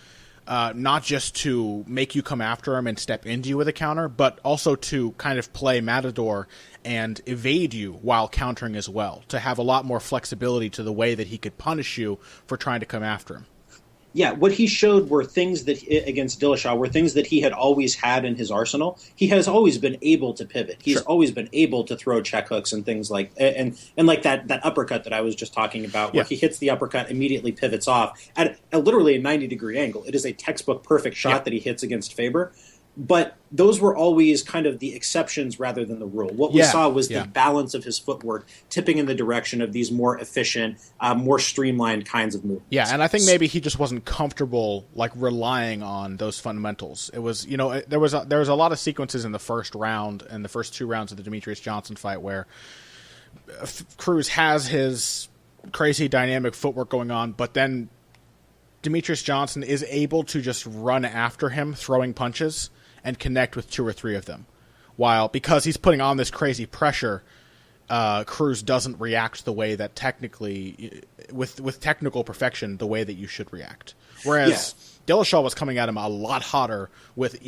not just to make you come after him and step into you with a counter, but also to kind of play matador and evade you while countering as well, to have a lot more flexibility to the way that he could punish you for trying to come after him. Yeah, what he showed were things that against Dillashaw were things that he had always had in his arsenal. He has always been able to pivot. He's always been able to throw check hooks and things like and like that uppercut that I was just talking about, where he hits the uppercut, immediately pivots off at literally a 90-degree angle. It is a textbook perfect shot that he hits against Faber. But those were always kind of the exceptions rather than the rule. What we saw was the balance of his footwork tipping in the direction of these more efficient, more streamlined kinds of movements. Yeah, and I think maybe he just wasn't comfortable like relying on those fundamentals. It was, there was a lot of sequences in the first round and the first 2 rounds of the Demetrius Johnson fight where Cruz has his crazy dynamic footwork going on, but then Demetrius Johnson is able to just run after him, throwing punches, and connect with 2 or 3 of them. While, because he's putting on this crazy pressure, Cruz doesn't react the way that technically, with technical perfection, the way that you should react. Whereas Dillashaw was coming at him a lot hotter with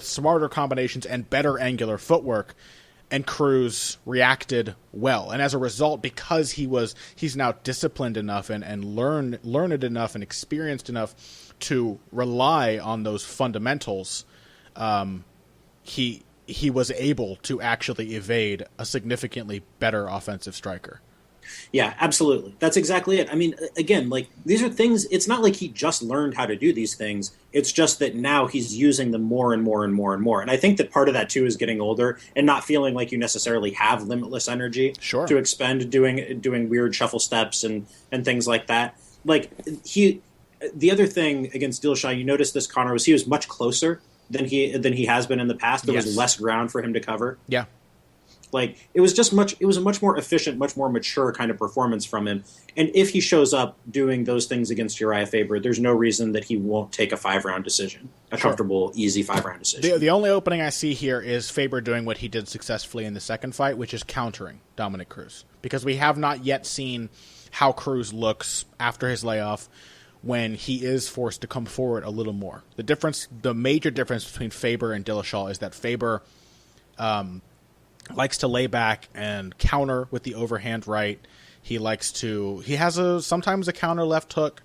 smarter combinations and better angular footwork, and Cruz reacted well. And as a result, because he's now disciplined enough and learned enough and experienced enough to rely on those fundamentals, he was able to actually evade a significantly better offensive striker. Yeah, absolutely. That's exactly it. I mean, again, like these are things, it's not like he just learned how to do these things. It's just that now he's using them more and more and more and more. And I think that part of that too is getting older and not feeling like you necessarily have limitless energy to expend doing weird shuffle steps and things like that. Like the other thing against Dillashaw, you notice this, Connor, was he was much closer than he has been in the past. There was less ground for him to cover. Yeah. Like it was a much more efficient, much more mature kind of performance from him. And if he shows up doing those things against Urijah Faber, there's no reason that he won't take a 5-round decision, a comfortable, easy 5-round decision. The only opening I see here is Faber doing what he did successfully in the second fight, which is countering Dominick Cruz, because we have not yet seen how Cruz looks after his layoff when he is forced to come forward a little more. The major difference between Faber and Dillashaw is that Faber likes to lay back and counter with the overhand right. He has sometimes a counter left hook.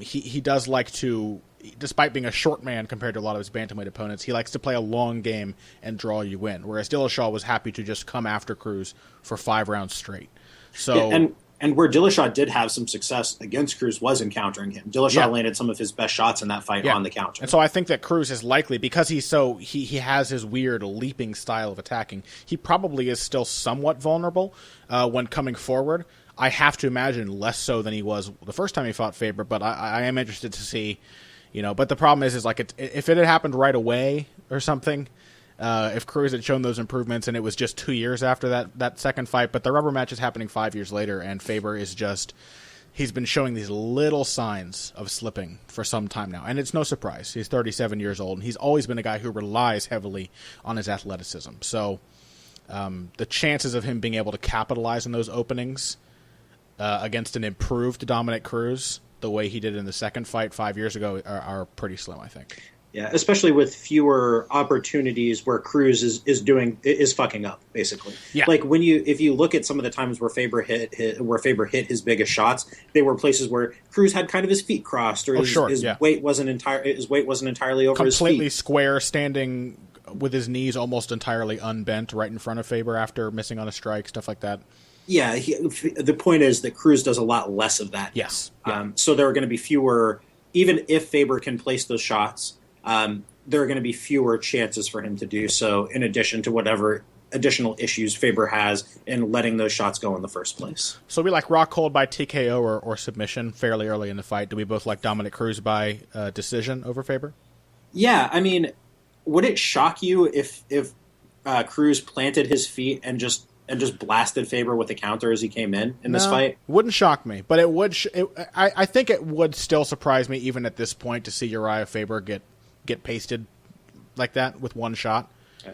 He does like to, despite being a short man compared to a lot of his bantamweight opponents, he likes to play a long game and draw you in. Whereas Dillashaw was happy to just come after Cruz for 5 rounds straight. So and where Dillashaw did have some success against Cruz was in countering him. Dillashaw landed some of his best shots in that fight on the counter. And so I think that Cruz is likely, because he has his weird leaping style of attacking, he probably is still somewhat vulnerable when coming forward. I have to imagine less so than he was the first time he fought Faber, but I am interested to see, but the problem is like if it had happened right away or something, if Cruz had shown those improvements and it was just 2 years after that second fight, but the rubber match is happening 5 years later, and Faber is he's been showing these little signs of slipping for some time now. And it's no surprise. He's 37 years old, and he's always been a guy who relies heavily on his athleticism. So the chances of him being able to capitalize on those openings against an improved Dominick Cruz, the way he did in the second fight 5 years ago, are pretty slim, I think. Yeah, especially with fewer opportunities where Cruz is fucking up, basically. Yeah. Like if you look at some of the times where Faber hit his biggest shots, they were places where Cruz had kind of his feet crossed, or his weight wasn't entirely over his feet. Completely square, standing with his knees almost entirely unbent right in front of Faber after missing on a strike, stuff like that. Yeah, the point is that Cruz does a lot less of that. Yes. So there are going to be fewer, even if Faber can place those shots. There are going to be fewer chances for him to do so, in addition to whatever additional issues Faber has in letting those shots go in the first place. So we like Rockhold by TKO or submission fairly early in the fight. Do we both like Dominick Cruz by decision over Faber? Yeah, I mean, would it shock you if Cruz planted his feet and just and just blasted Faber with a counter as he came in this fight? Wouldn't shock me, but it would. I think it would still surprise me even at this point to see Urijah Faber get pasted like that with one shot.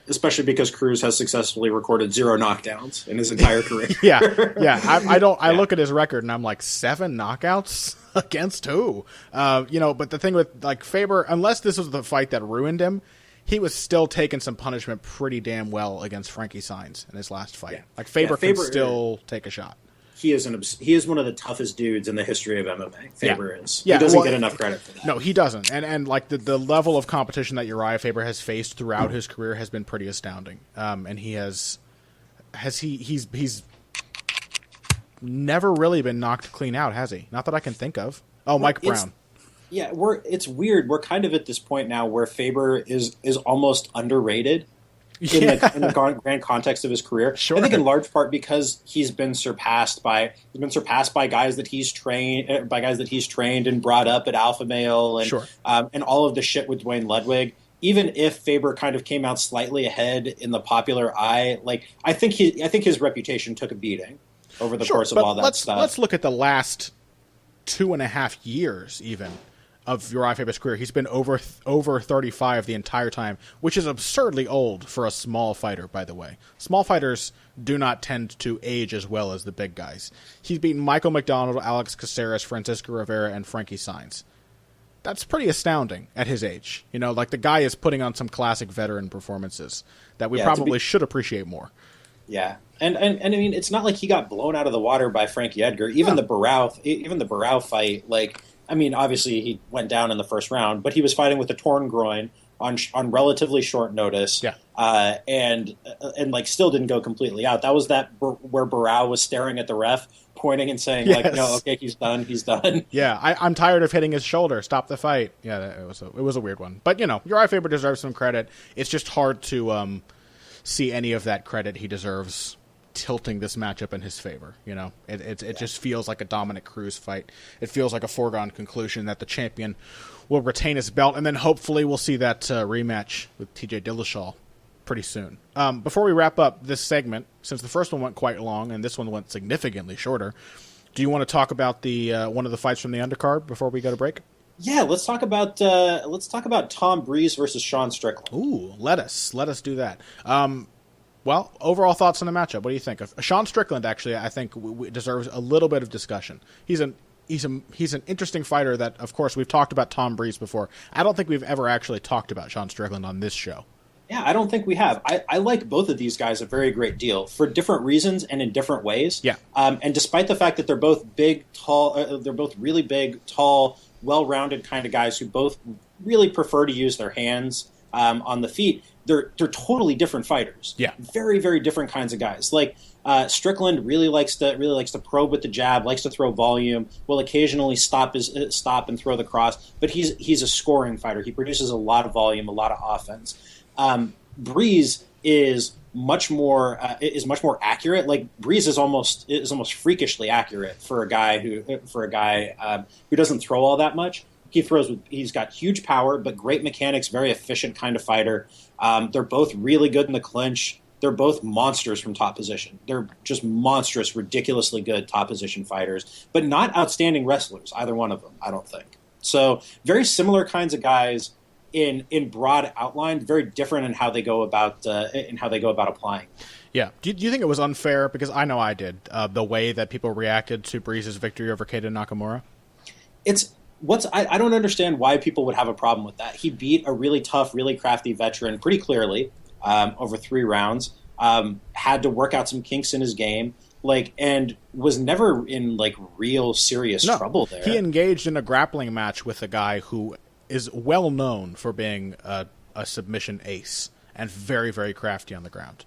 Especially because Cruz has successfully recorded 0 knockdowns in his entire career. I look at his record and I'm like, 7 knockouts against who? But the thing with like Faber, unless this was the fight that ruined him, he was still taking some punishment pretty damn well against Frankie Saenz in his last fight. Yeah. Like Faber can still take a shot. He is one of the toughest dudes in the history of MMA. Faber is. Yeah, he doesn't get enough credit for that. No, he doesn't. And like the level of competition that Urijah Faber has faced throughout his career has been pretty astounding. And he's never really been knocked clean out, has he? Not that I can think of. Oh, Mike Brown. Yeah, it's weird. We're kind of at this point now where Faber is almost underrated. In the grand context of his career, sure. I think in large part because he's been surpassed by guys that he's trained and brought up at Alpha Male and sure. And all of the shit with Dwayne Ludwig. Even if Faber kind of came out slightly ahead in the popular eye, like I think his reputation took a beating over the course of all that stuff. Let's look at the last 2.5 years even of Urijah Faber's career. He's been over 35 the entire time, which is absurdly old for a small fighter, by the way. Small fighters do not tend to age as well as the big guys. He's beaten Michael McDonald, Alex Caceres, Francisco Rivera, and Frankie Saenz. That's pretty astounding at his age. Like the guy is putting on some classic veteran performances that we probably should appreciate more. Yeah. And I mean, it's not like he got blown out of the water by Frankie Edgar. Even the Barrao fight, like, I mean, obviously he went down in the first round, but he was fighting with a torn groin on relatively short notice. Yeah. And like still didn't go completely out. That was where Barrao was staring at the ref, pointing and saying like, no, okay, he's done. Yeah. I'm tired of hitting his shoulder. Stop the fight. Yeah. It was a weird one, but Urijah Faber deserves some credit. It's just hard to see any of that credit he deserves tilting this matchup in his favor. It just feels like a Dominick Cruz fight. It feels like a foregone conclusion that the champion will retain his belt, and then hopefully we'll see that rematch with TJ Dillashaw pretty soon. Before we wrap up this segment, since the first one went quite long and this one went significantly shorter, do you want to talk about the one of the fights from the undercard before we go to break? Yeah, let's talk about Tom Breeze versus Sean Strickland. Ooh, let us do that. Well, overall thoughts on the matchup. What do you think? Sean Strickland, actually, I think deserves a little bit of discussion. He's an interesting fighter that, of course, we've talked about Tom Breeze before. I don't think we've ever actually talked about Sean Strickland on this show. Yeah, I don't think we have. I like both of these guys a very great deal for different reasons and in different ways. Yeah. And despite the fact that they're both big, tall, they're both really big, tall, well-rounded kind of guys who both really prefer to use their hands on the feet. They're totally different fighters. Yeah, very, very different kinds of guys. Like Strickland really likes to probe with the jab, likes to throw volume. Will occasionally stop and throw the cross, but he's a scoring fighter. He produces a lot of volume, a lot of offense. Breeze is much more accurate. Like Breeze is almost freakishly accurate for a guy who doesn't throw all that much. He's got huge power, but great mechanics, very efficient kind of fighter. They're both really good in the clinch. They're both monsters from top position. They're just monstrous, ridiculously good top position fighters, but not outstanding wrestlers, either one of them, I don't think. So very similar kinds of guys in broad outline, very different in how they go about applying. Yeah. Do you think it was unfair? Because I know I did, the way that people reacted to Breeze's victory over Keita Nakamura? I don't understand why people would have a problem with that. He beat a really tough, really crafty veteran pretty clearly over 3 rounds. Had to work out some kinks in his game, and was never in real serious trouble there. He engaged in a grappling match with a guy who is well known for being a submission ace and very, very crafty on the ground.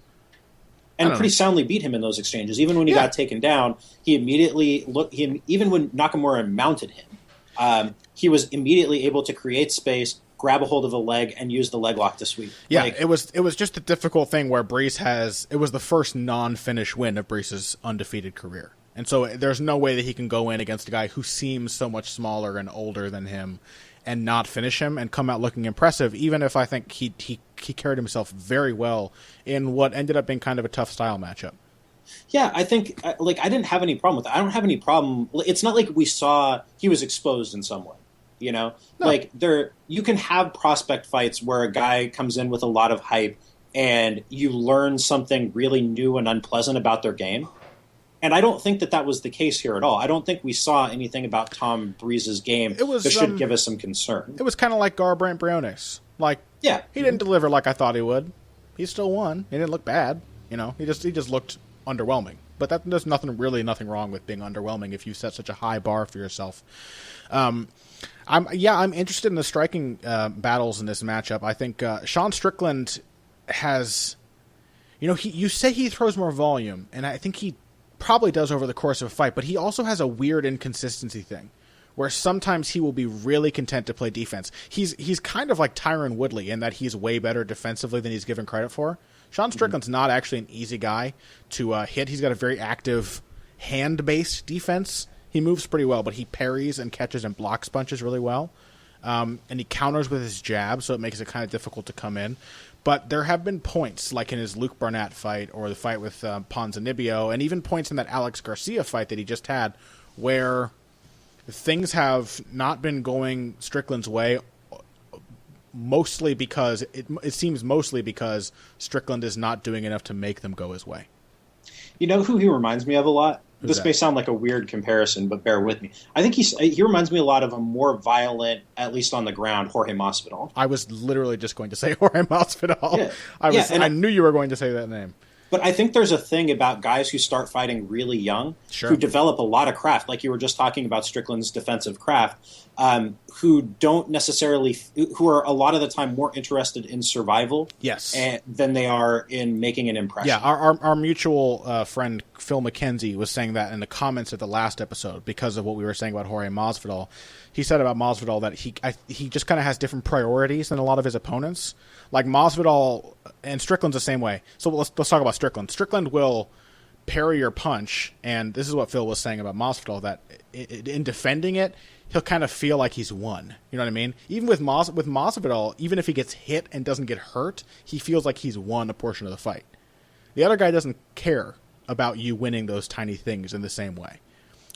And pretty soundly beat him in those exchanges. Even when he got taken down, even when Nakamura mounted him, he was immediately able to create space, grab a hold of a leg, and use the leg lock to sweep. Yeah, it was just a difficult thing where Breeze it was the first non-finish win of Breeze's undefeated career. And so there's no way that he can go in against a guy who seems so much smaller and older than him and not finish him and come out looking impressive, even if I think he carried himself very well in what ended up being kind of a tough style matchup. Yeah, I think like I didn't have any problem with it. I don't have any problem. It's not like we saw he was exposed in some way. You know, No. like you can have prospect fights where a guy comes in with a lot of hype and you learn something really new and unpleasant about their game. And I don't think that was the case here at all. I don't think we saw anything about Tom Breeze's game that should give us some concern. It was kind of like Garbrandt Briones. Like, yeah, he didn't deliver like I thought he would. He still won. He didn't look bad. You know, he just looked underwhelming. But there's nothing wrong with being underwhelming if you set such a high bar for yourself. I'm interested in the striking battles in this matchup. I think Sean Strickland has, you say he throws more volume, and I think he probably does over the course of a fight, but he also has a weird inconsistency thing where sometimes he will be really content to play defense. He's kind of like Tyron Woodley in that he's way better defensively than he's given credit for. Sean Strickland's not actually an easy guy to hit. He's got a very active hand-based defense. He moves pretty well, but he parries and catches and blocks punches really well. And he counters with his jab, so it makes it kind of difficult to come in. But there have been points, like in his Luke Barnett fight or the fight with Ponzinibbio, and even points in that Alex Garcia fight that he just had, where things have not been going Strickland's way, mostly because it seems mostly because Strickland is not doing enough to make them go his way. You know who he reminds me of a lot? This may sound like a weird comparison, but bear with me. I think he reminds me a lot of a more violent, at least on the ground, Jorge Masvidal. I was literally just going to say Jorge Masvidal. Yeah. I knew you were going to say that name. But I think there's a thing about guys who start fighting really young, who develop a lot of craft, like you were just talking about Strickland's defensive craft, who don't necessarily, who are a lot of the time more interested in survival than they are in making an impression. Yeah, our mutual friend Phil McKenzie was saying that in the comments at the last episode because of what we were saying about Jorge Masvidal. He said about Masvidal that he just kind of has different priorities than a lot of his opponents. Like Masvidal and Strickland's the same way. So let's talk about Strickland. Strickland will parry your punch, and this is what Phil was saying about Masvidal, that in defending it, he'll kind of feel like he's won. You know what I mean? Even with Masvidal, even if he gets hit and doesn't get hurt, he feels like he's won a portion of the fight. The other guy doesn't care about you winning those tiny things in the same way.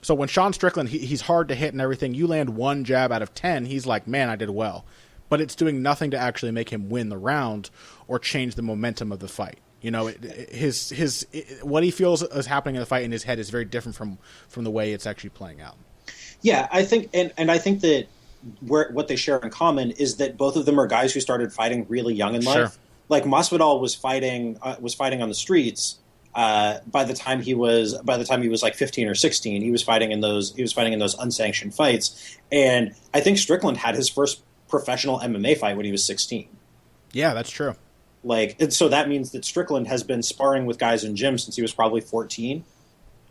So when Sean Strickland, he's hard to hit and everything, you land one jab out of 10, he's like, man, I did well. But it's doing nothing to actually make him win the round or change the momentum of the fight. You know, what he feels is happening in the fight in his head is very different from the way it's actually playing out. Yeah, I think, and I think that what they share in common is that both of them are guys who started fighting really young in life. Sure. Like Masvidal was fighting on the streets. By the time he was like 15 or 16, he was fighting in those unsanctioned fights. And I think Strickland had his first professional MMA fight when he was 16. Yeah, that's true. And so that means that Strickland has been sparring with guys in gyms since he was probably 14.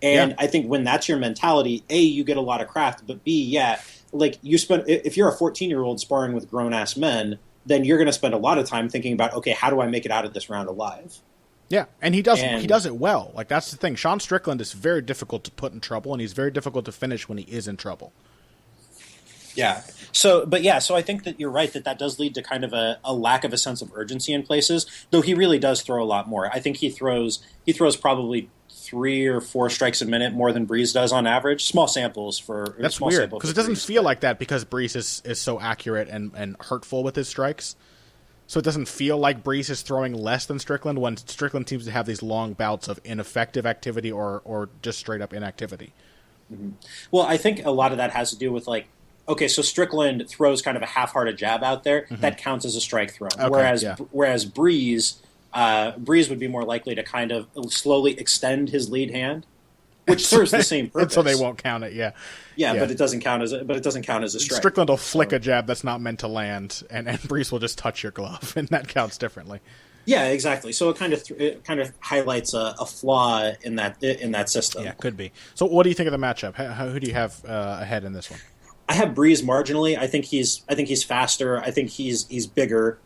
And I think when that's your mentality, A, you get a lot of craft, but B, if you're a 14-year-old sparring with grown-ass men, then you're going to spend a lot of time thinking about, okay, how do I make it out of this round alive? Yeah, and he does it well. Like, that's the thing. Sean Strickland is very difficult to put in trouble, and he's very difficult to finish when he is in trouble. Yeah. So I think that you're right that does lead to kind of a lack of a sense of urgency in places, though he really does throw a lot more. I think he throws probably 3 or 4 strikes a minute more than Breeze does on average. Small samples for that's small weird because it doesn't feel like that because Breeze is so accurate and hurtful with his strikes. So it doesn't feel like Breeze is throwing less than Strickland when Strickland seems to have these long bouts of ineffective activity or just straight up inactivity. Mm-hmm. Well, I think a lot of that has to do with okay, so Strickland throws kind of a half-hearted jab out there. Mm-hmm. That counts as a strike throw. Okay, whereas Breeze would be more likely to kind of slowly extend his lead hand, which serves the same purpose. So they won't count it. Yeah. But it doesn't count as a strike. Strickland will flick a jab that's not meant to land, and Breeze will just touch your glove, and that counts differently. Yeah, exactly. So it kind of highlights a flaw in that system. Yeah, could be. So what do you think of the matchup? Who do you have ahead in this one? I have Breeze marginally. I think he's faster. I think he's bigger.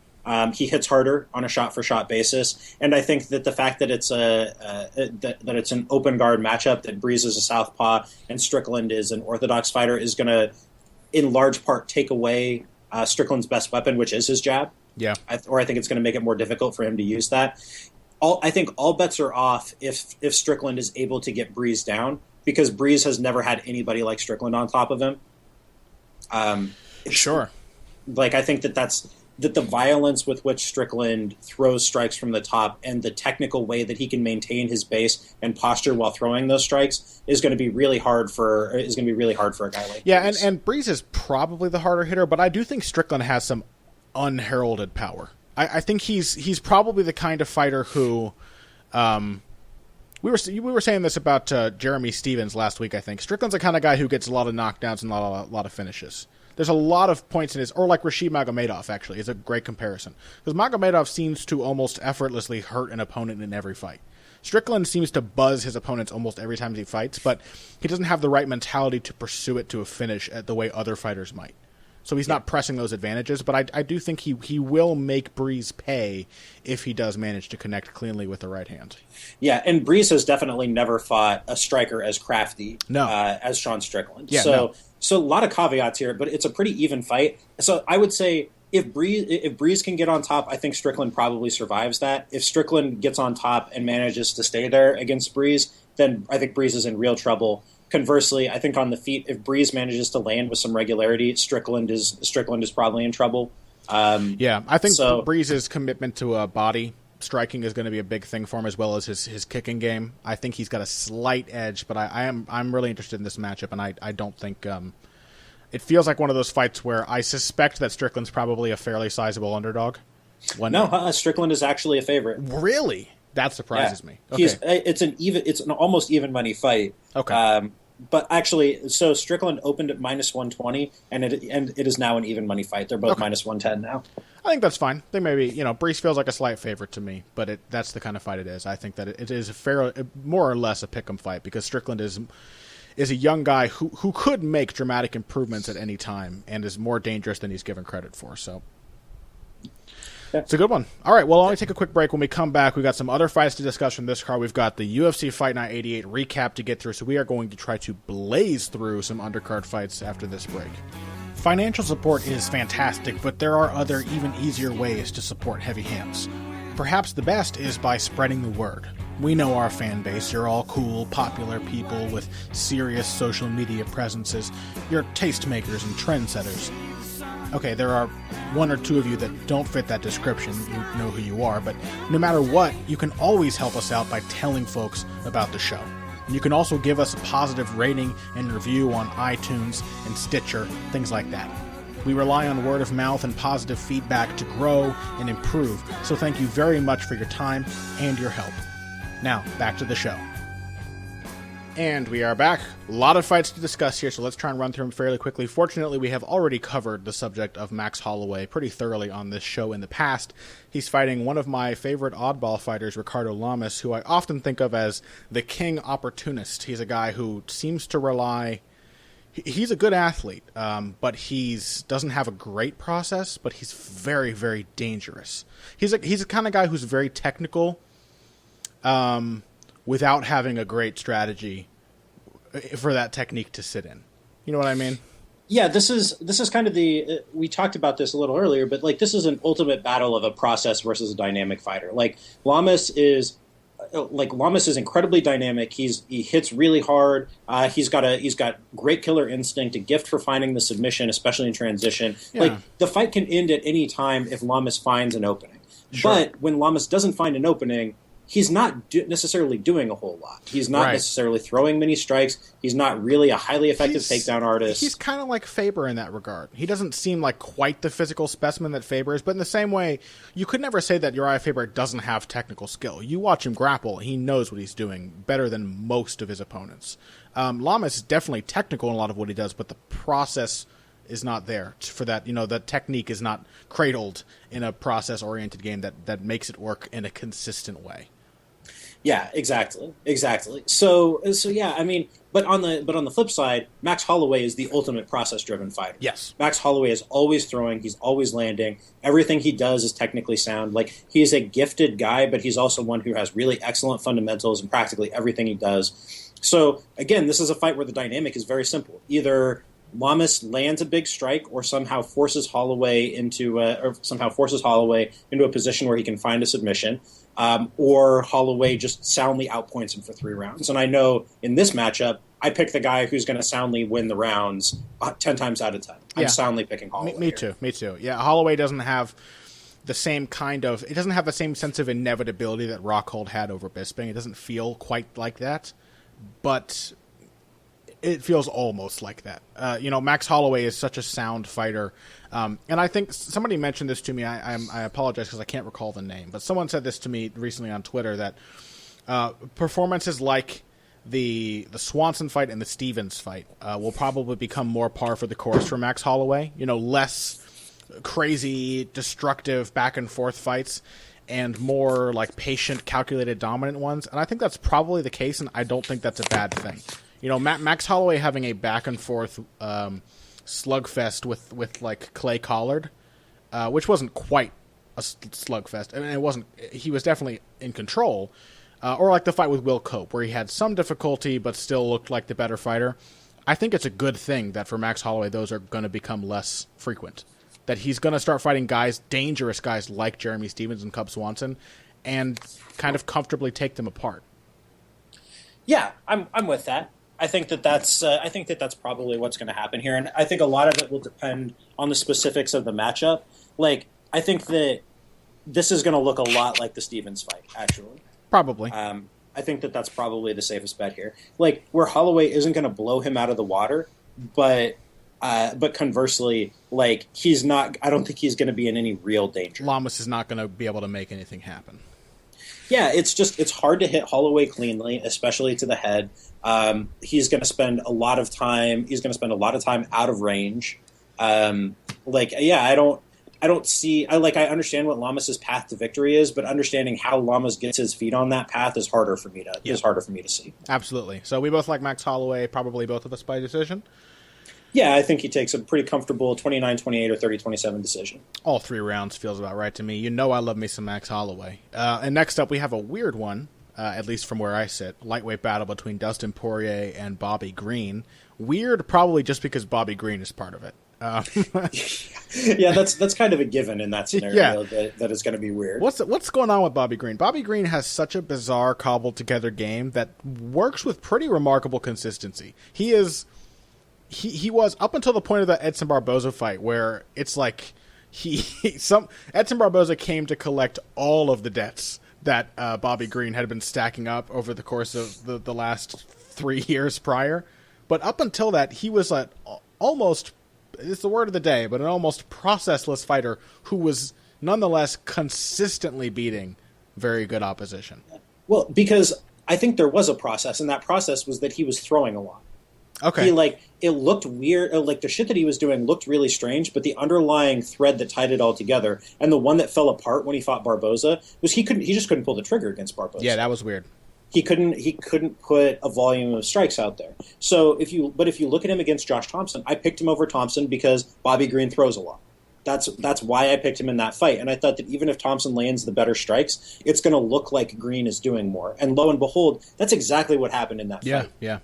He hits harder on a shot-for-shot basis, and I think that the fact that it's that it's an open guard matchup, that Breeze is a southpaw and Strickland is an orthodox fighter, is going to, in large part, take away Strickland's best weapon, which is his jab. Yeah. I think it's going to make it more difficult for him to use that. I think all bets are off if Strickland is able to get Breeze down, because Breeze has never had anybody like Strickland on top of him. Sure. Like, I think that the violence with which Strickland throws strikes from the top and the technical way that he can maintain his base and posture while throwing those strikes is going to be really hard for a guy like Breeze. And Breeze is probably the harder hitter, but I do think Strickland has some unheralded power. I think he's probably the kind of fighter who, we were saying this about Jeremy Stevens last week. I think Strickland's the kind of guy who gets a lot of knockdowns and a lot of finishes. There's a lot of points in his, or like Rashid Magomedov actually is a great comparison, because Magomedov seems to almost effortlessly hurt an opponent in every fight. Strickland seems to buzz his opponents almost every time he fights, but he doesn't have the right mentality to pursue it to a finish at the way other fighters might. So he's not pressing those advantages, but I do think he will make Breeze pay if he does manage to connect cleanly with the right hand. Yeah, and Breeze has definitely never fought a striker as crafty as Sean Strickland. Yeah, so a lot of caveats here, but it's a pretty even fight. So I would say if Breeze can get on top, I think Strickland probably survives that. If Strickland gets on top and manages to stay there against Breeze, then I think Breeze is in real trouble. Conversely, I think on the feet, if Breeze manages to land with some regularity, Strickland is probably in trouble. I think Breeze's commitment to body striking is going to be a big thing for him, as well as his kicking game. I think he's got a slight edge, but I'm really interested in this matchup, and I don't think it feels like one of those fights where I suspect that Strickland's probably a fairly sizable underdog. Strickland is actually a favorite. Really? That surprises me. Okay. It's an almost even money fight. Okay. But actually, so Strickland opened at minus 120, and it is now an even money fight. They're both minus 110 now. I think that's fine. They maybe, Breeze feels like a slight favorite to me, but that's the kind of fight it is. I think that it is more or less a pick'em fight, because Strickland is a young guy who could make dramatic improvements at any time and is more dangerous than he's given credit for. So. It's a good one. All right, well, I'll only take a quick break. When we come back, we've got some other fights to discuss from this card. We've got the UFC Fight Night 88 recap to get through, so we are going to try to blaze through some undercard fights after this break. Financial support is fantastic, but there are other, even easier ways to support Heavy Hands. Perhaps the best is by spreading the word. We know our fan base. You're all cool, popular people with serious social media presences. You're tastemakers and trendsetters. Okay, there are one or two of you that don't fit that description. You know who you are, but no matter what, you can always help us out by telling folks about the show. And you can also give us a positive rating and review on iTunes and Stitcher, things like that. We rely on word of mouth and positive feedback to grow and improve, so thank you very much for your time and your help. Now, back to the show. And we are back. A lot of fights to discuss here, so let's try and run through them fairly quickly. Fortunately, we have already covered the subject of Max Holloway pretty thoroughly on this show in the past. He's fighting one of my favorite oddball fighters, Ricardo Lamas, who I often think of as the king opportunist. He's a guy who seems to rely... He's a good athlete, but doesn't have a great process, but he's very, very dangerous. He's the kind of guy who's very technical, without having a great strategy for that technique to sit in. You know what I mean? Yeah, this is kind of we talked about this a little earlier, but like this is an ultimate battle of a process versus a dynamic fighter. Like Lamas is incredibly dynamic. He hits really hard. He's got great killer instinct, a gift for finding the submission, especially in transition. Yeah. Like the fight can end at any time if Lamas finds an opening. Sure. But when Lamas doesn't find an opening, he's not necessarily doing a whole lot. He's not necessarily throwing many strikes. He's not really a highly effective takedown artist. He's kind of like Faber in that regard. He doesn't seem like quite the physical specimen that Faber is, but in the same way, you could never say that Urijah Faber doesn't have technical skill. You watch him grapple, he knows what he's doing better than most of his opponents. Lamas is definitely technical in a lot of what he does, but the process is not there for that. The technique is not cradled in a process-oriented game that makes it work in a consistent way. Yeah, exactly. So yeah, I mean, but on the flip side, Max Holloway is the ultimate process-driven fighter. Yes. Max Holloway is always throwing, he's always landing. Everything he does is technically sound. Like, he's a gifted guy, but he's also one who has really excellent fundamentals in practically everything he does. So, again, this is a fight where the dynamic is very simple. Either Lamas lands a big strike or somehow forces Holloway into a position where he can find a submission, or Holloway just soundly outpoints him for 3 rounds. And I know in this matchup, I pick the guy who's going to soundly win the rounds 10 times out of 10. I'm soundly picking Holloway. Me too. Yeah, Holloway doesn't have the same it doesn't have the same sense of inevitability that Rockhold had over Bisping. It doesn't feel quite like that, but it feels almost like that. Max Holloway is such a sound fighter. And I think somebody mentioned this to me. I apologize because I can't recall the name, but someone said this to me recently on Twitter that performances like the Swanson fight and the Stevens fight will probably become more par for the course for Max Holloway. Less crazy, destructive back and forth fights and more like patient, calculated, dominant ones. And I think that's probably the case, and I don't think that's a bad thing. Max Holloway having a back and forth slugfest with like Clay Collard, which wasn't quite a slugfest. I mean, he was definitely in control. Or like the fight with Will Cope, where he had some difficulty but still looked like the better fighter. I think it's a good thing that for Max Holloway, those are going to become less frequent. That he's going to start fighting dangerous guys like Jeremy Stevens and Cub Swanson, and kind of comfortably take them apart. Yeah, I'm with that. I think that's probably what's going to happen here, and I think a lot of it will depend on the specifics of the matchup. Like, I think that this is going to look a lot like the Stevens fight, actually. Probably. I think that's probably the safest bet here. Like, where Holloway isn't going to blow him out of the water, but conversely, like, he's not. I don't think he's going to be in any real danger. Lamas is not going to be able to make anything happen. Yeah, it's hard to hit Holloway cleanly, especially to the head. He's going to spend a lot of time. He's going to spend a lot of time out of range. I don't see. I understand what Lamas' path to victory is, but understanding how Lamas gets his feet on that path is harder for me to see. Absolutely. So we both like Max Holloway. Probably both of us by decision. Yeah, I think he takes a pretty comfortable 29-28 or 30-27 decision. All 3 rounds feels about right to me. I love me some Max Holloway. And next up, we have a weird one, at least from where I sit. Lightweight battle between Dustin Porier and Bobby Green. Weird, probably just because Bobby Green is part of it. Yeah, that's kind of a given in that scenario. Yeah. that is going to be weird. What's going on with Bobby Green? Bobby Green has such a bizarre, cobbled together game that works with pretty remarkable consistency. He was up until the point of the Edson Barboza fight, where it's like Edson Barboza came to collect all of the debts that Bobby Green had been stacking up over the course of the last 3 years prior. But up until that, he was almost. It's the word of the day, but an almost processless fighter who was nonetheless consistently beating very good opposition. Well, because I think there was a process, and that process was that he was throwing a lot. Okay. It looked weird, like the shit that he was doing looked really strange, but the underlying thread that tied it all together, and the one that fell apart when he fought Barboza, was he just couldn't pull the trigger against Barboza. Yeah, that was weird. He couldn't put a volume of strikes out there. So if you look at him against Josh Thompson, I picked him over Thompson because Bobby Green throws a lot. That's why I picked him in that fight. And I thought that even if Thompson lands the better strikes, it's going to look like Green is doing more. And lo and behold, that's exactly what happened in that fight. Yeah.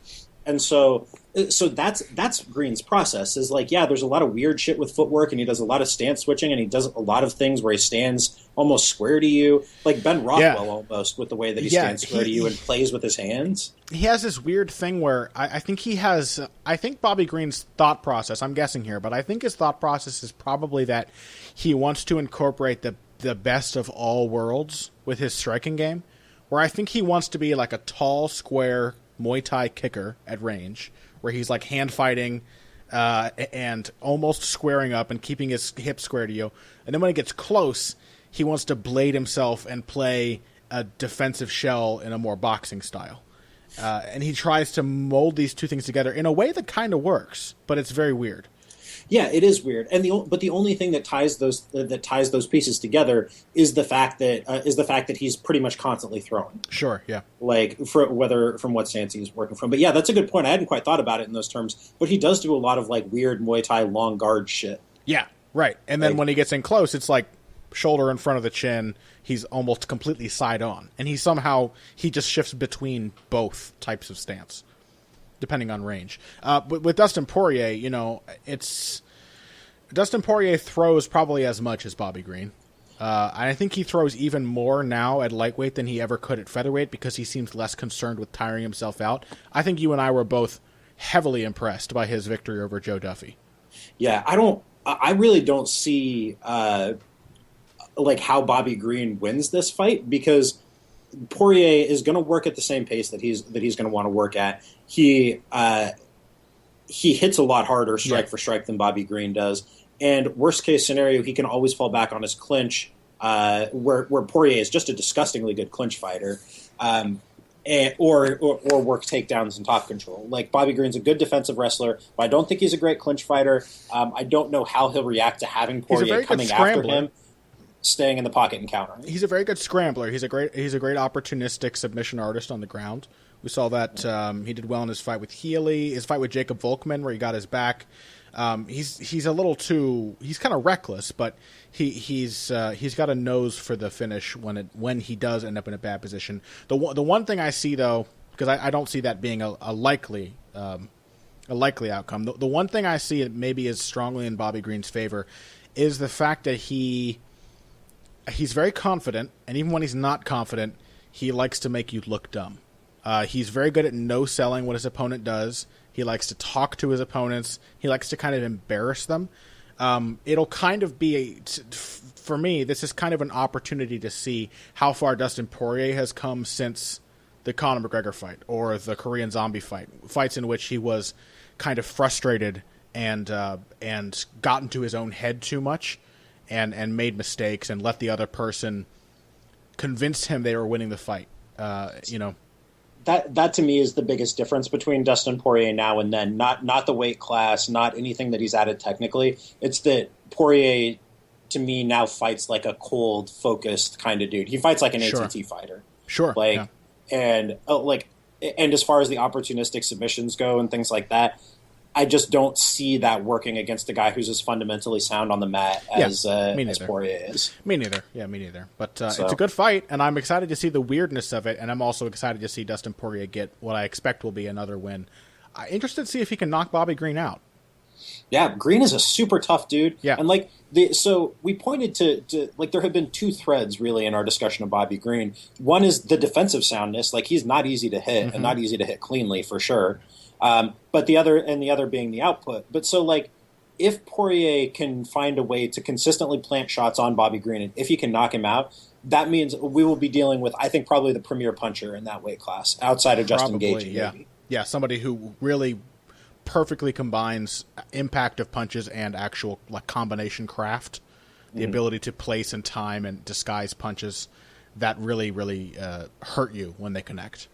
And so that's Green's process is like, yeah, there's a lot of weird shit with footwork, and he does a lot of stance switching, and he does a lot of things where he stands almost square to you, like Ben Rothwell almost, with the way that he stands square to you and plays with his hands. He has this weird thing where I think Bobby Green's thought process, I'm guessing here, but I think his thought process is probably that he wants to incorporate the best of all worlds with his striking game, where I think he wants to be like a tall, square Muay Thai kicker at range, where he's like hand fighting and almost squaring up and keeping his hips square to you. And then when it gets close, he wants to blade himself and play a defensive shell in a more boxing style. And he tries to mold these two things together in a way that kind of works, but it's very weird. Yeah, it is weird, and the only thing that ties those pieces together is the fact that he's pretty much constantly throwing. Sure, yeah. Like whether from what stance he's working from, but yeah, that's a good point. I hadn't quite thought about it in those terms, but he does do a lot of like weird Muay Thai long guard shit. Yeah, right. And then when he gets in close, it's like shoulder in front of the chin. He's almost completely side on, and he just shifts between both types of stance. depending on range. But with Dustin Poirier, you know, Dustin Poirier throws probably as much as Bobby Green. I think he throws even more now at lightweight than he ever could at featherweight because he seems less concerned with tiring himself out. I think you and I were both heavily impressed by his victory over Joe Duffy. Yeah, I really don't see like how Bobby Green wins this fight, because Poirier is going to work at the same pace that he's going to want to work at. He hits a lot harder strike for strike than Bobby Green does. And worst case scenario, he can always fall back on his clinch, where Poirier is just a disgustingly good clinch fighter, or work takedowns and top control. Like, Bobby Green's a good defensive wrestler, but I don't think he's a great clinch fighter. I don't know how he'll react to having Poirier coming after him, staying in the pocket and countering. He's a very good scrambler. He's a great opportunistic submission artist on the ground. We saw that he did well in his fight with Healy, his fight with Jacob Volkman, where he got his back. He's a little too. He's kind of reckless, but he's got a nose for the finish when he does end up in a bad position. The one thing I see, though, because I don't see that being a likely outcome. The one thing I see that maybe is strongly in Bobby Green's favor is the fact that he's very confident, and even when he's not confident, he likes to make you look dumb. He's very good at no selling what his opponent does. He likes to talk to his opponents. He likes to kind of embarrass them. It'll kind of be, for me, this is kind of an opportunity to see how far Dustin Poirier has come since the Conor McGregor fight or the Korean Zombie fight, fights in which he was kind of frustrated and got into his own head too much and made mistakes and let the other person convince him they were winning the fight. That to me is the biggest difference between Dustin Poirier now and then. Not the weight class, not anything that he's added technically. It's that Poirier, to me, now fights like a cold, focused kind of dude. He fights like an ATT fighter. Sure. And as far as the opportunistic submissions go and things like that, I just don't see that working against a guy who's as fundamentally sound on the mat as Poirier is. Me neither. Yeah, me neither. But it's a good fight, and I'm excited to see the weirdness of it, and I'm also excited to see Dustin Poirier get what I expect will be another win. I'm interested to see if he can knock Bobby Green out. Yeah, Green is a super tough dude. Yeah. And so we pointed to there have been two threads really in our discussion of Bobby Green. One is the defensive soundness. Like, he's not easy to hit and not easy to hit cleanly for sure. But the other being the output. But so, if Poirier can find a way to consistently plant shots on Bobby Green, and if he can knock him out, that means we will be dealing with, I think, probably the premier puncher in that weight class, outside of Justin Gaethje. Yeah. Maybe. Yeah, somebody who really perfectly combines impact of punches and actual combination craft, the ability to place and time and disguise punches that really, really hurt you when they connect.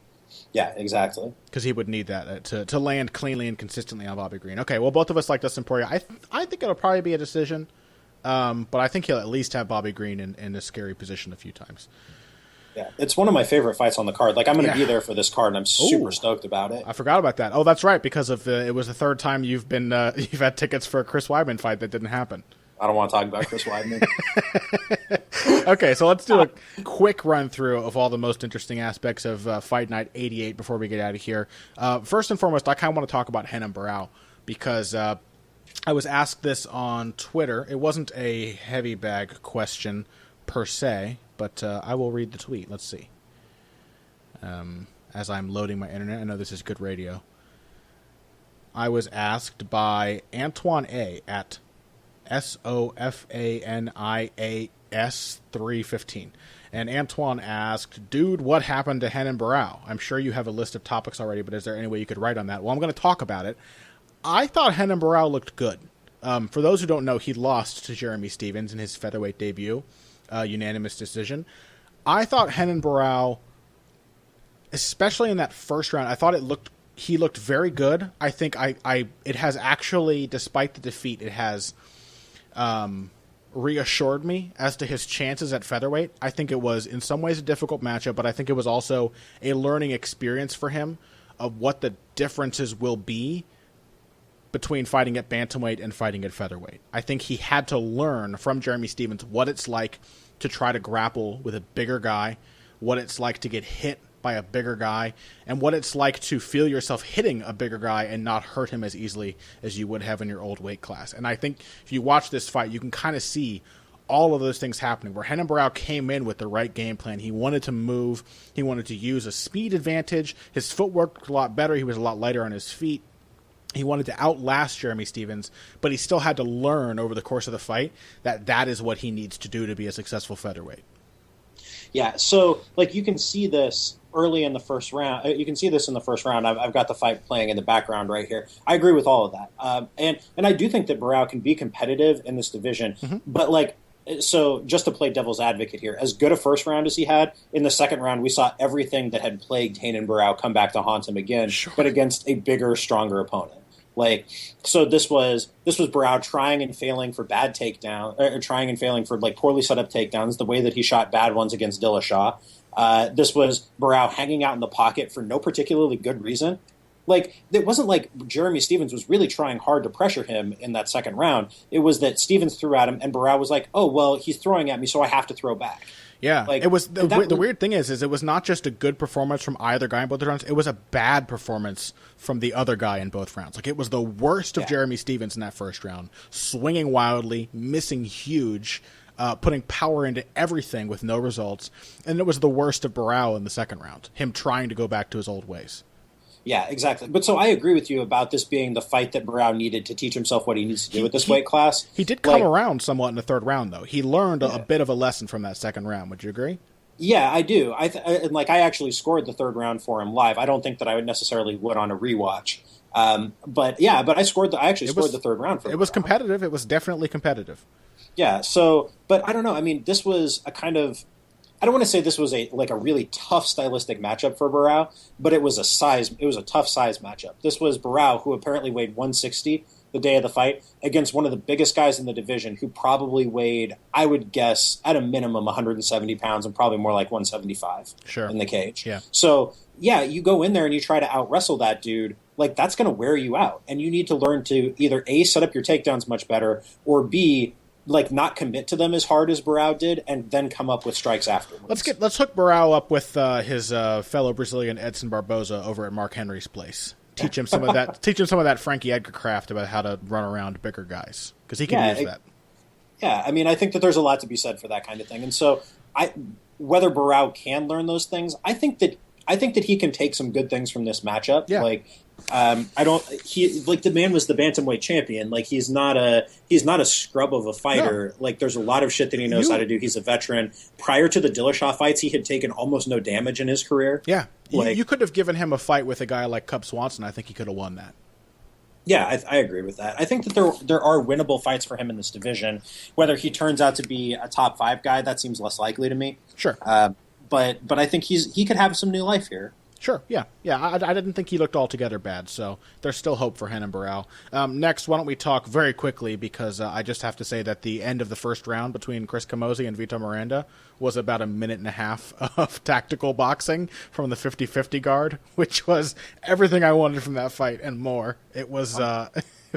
Yeah, exactly. Because he would need that to land cleanly and consistently on Bobby Green. Okay, well, both of us like Dustin Poirier. I think it'll probably be a decision, but I think he'll at least have Bobby Green in a scary position a few times. Yeah, it's one of my favorite fights on the card. I'm going to be there for this card, and I'm super stoked about it. I forgot about that. Oh, that's right, because of it was the third time you've had tickets for a Chris Weidman fight that didn't happen. I don't want to talk about Chris Weidman. Okay, so let's do a quick run-through of all the most interesting aspects of Fight Night 88 before we get out of here. First and foremost, I kind of want to talk about Renan Barrao because I was asked this on Twitter. It wasn't a heavy bag question per se, but I will read the tweet. Let's see. As I'm loading my internet, I know this is good radio. I was asked by Antoine A. at SOFANIAS 315. And Antoine asked, dude, what happened to Renan Barrao? I'm sure you have a list of topics already, but is there any way you could write on that? Well, I'm going to talk about it. I thought Renan Barrao looked good. For those who don't know, he lost to Jeremy Stephens in his featherweight debut, unanimous decision. I thought Renan Barrao, especially in that first round, I thought he looked very good. I think it has actually, despite the defeat, it has reassured me as to his chances at featherweight. I think it was in some ways a difficult matchup, but I think it was also a learning experience for him of what the differences will be between fighting at bantamweight and fighting at featherweight. I think he had to learn from Jeremy Stephens what it's like to try to grapple with a bigger guy, what it's like to get hit by a bigger guy and what it's like to feel yourself hitting a bigger guy and not hurt him as easily as you would have in your old weight class. And I think if you watch this fight, you can kind of see all of those things happening, where Renan Barrao came in with the right game plan. He wanted to move. He wanted to use a speed advantage. His footwork was a lot better. He was a lot lighter on his feet. He wanted to outlast Jeremy Stephens, but he still had to learn over the course of the fight that that is what he needs to do to be a successful featherweight. Yeah, so like you can see this early in the first round. You can see this in the first round. I've got the fight playing in the background right here. I agree with all of that, and I do think that Barrao can be competitive in this division. But like, so just to play devil's advocate here, as good a first round as he had, in the second round we saw everything that had plagued Renan Barrao come back to haunt him again, but against a bigger, stronger opponent. Like, so this was Barrao trying and failing for bad takedown, or trying and failing for like poorly set up takedowns, the way that he shot bad ones against Dillashaw. This was Barrao hanging out in the pocket for no particularly good reason. Like, it wasn't like Jeremy Stephens was really trying hard to pressure him in that second round. It was that Stephens threw at him, and Barrao was like, "Oh well, he's throwing at me, so I have to throw back." Yeah, like, it was the weird thing is it was not just a good performance from either guy in both rounds. It was a bad performance from the other guy in both rounds. Like, it was the worst of Jeremy Stephens in that first round, swinging wildly, missing huge, putting power into everything with no results, and it was the worst of Barrao in the second round. Him trying to go back to his old ways. Yeah, exactly. But so I agree with you about this being the fight that Barrao needed to teach himself what he needs to do with this weight class. He did come around somewhat in the third round, though. He learned a bit of a lesson from that second round. Would you agree? Yeah, I do. I actually scored the third round for him live. I don't think that I would necessarily would on a rewatch. But I scored the third round for him. It was competitive. It was definitely competitive. Yeah. So, but I don't know. I mean, this was a kind of, I don't want to say this was a really tough stylistic matchup for Barrao, but it was a tough size matchup. This was Barrao, who apparently weighed 160 the day of the fight, against one of the biggest guys in the division, who probably weighed, I would guess, at a minimum 170 pounds and probably more like 175 in the cage. Yeah. So, yeah, you go in there and you try to out-wrestle that dude, like, that's going to wear you out. And you need to learn to either A, set up your takedowns much better, or B, like, not commit to them as hard as Barrao did, and then come up with strikes afterwards. Let's hook Barrao up with his fellow Brazilian Edson Barboza over at Mark Henry's place. Teach him some of that. Teach him some of that Frankie Edgar craft about how to run around bigger guys, because he can use that. Yeah, I mean, I think that there's a lot to be said for that kind of thing, and so whether Barrao can learn those things, I think that he can take some good things from this matchup. Yeah. Like, the man was the bantamweight champion. Like, he's not a scrub of a fighter. No. Like, there's a lot of shit that he knows how to do. He's a veteran. Prior to the Dillashaw fights, he had taken almost no damage in his career. Yeah. You could have given him a fight with a guy like Cub Swanson. I think he could have won that. Yeah, I agree with that. I think that there are winnable fights for him in this division. Whether he turns out to be a top 5 guy, that seems less likely to me. Sure. But I think he could have some new life here. Sure, yeah. I didn't think he looked altogether bad, so there's still hope for Renan Barrao. Next, why don't we talk very quickly, because I just have to say that the end of the first round between Chris Camozzi and Vitor Miranda was about a minute and a half of tactical boxing from the 50-50 guard, which was everything I wanted from that fight and more. It was...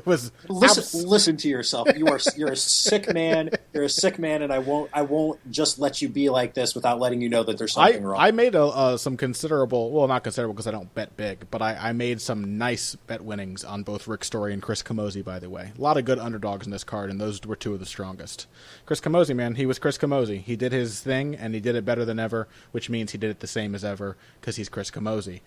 Listen to yourself. You're a sick man. You're a sick man, and I won't just let you be like this without letting you know that there's something wrong. I made some considerable, well, not considerable because I don't bet big, but I made some nice bet winnings on both Rick Story and Chris Camozzi, by the way. A lot of good underdogs in this card, and those were two of the strongest. Chris Camozzi, man, he was Chris Camozzi. He did his thing, and he did it better than ever, which means he did it the same as ever because he's Chris Camozzi.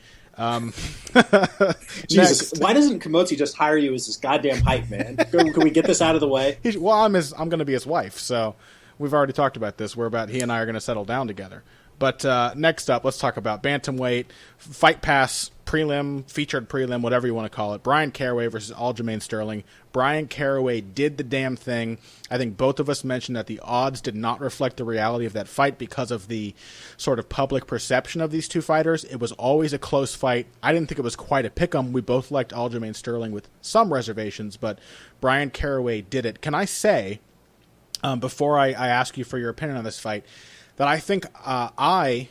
Jesus, why doesn't Camozzi just hire you as this goddamn hype man? Can we get this out of the way? I'm going to be his wife, so we've already talked about this. He and I are going to settle down together. But next up, let's talk about bantamweight, Fight Pass, prelim, featured prelim, whatever you want to call it. Brian Caraway versus Aljamain Sterling. Brian Caraway did the damn thing. I think both of us mentioned that the odds did not reflect the reality of that fight because of the sort of public perception of these two fighters. It was always a close fight. I didn't think it was quite a pick-em. We both liked Aljamain Sterling with some reservations, but Brian Caraway did it. Can I say, before I ask you for your opinion on this fight, that I think I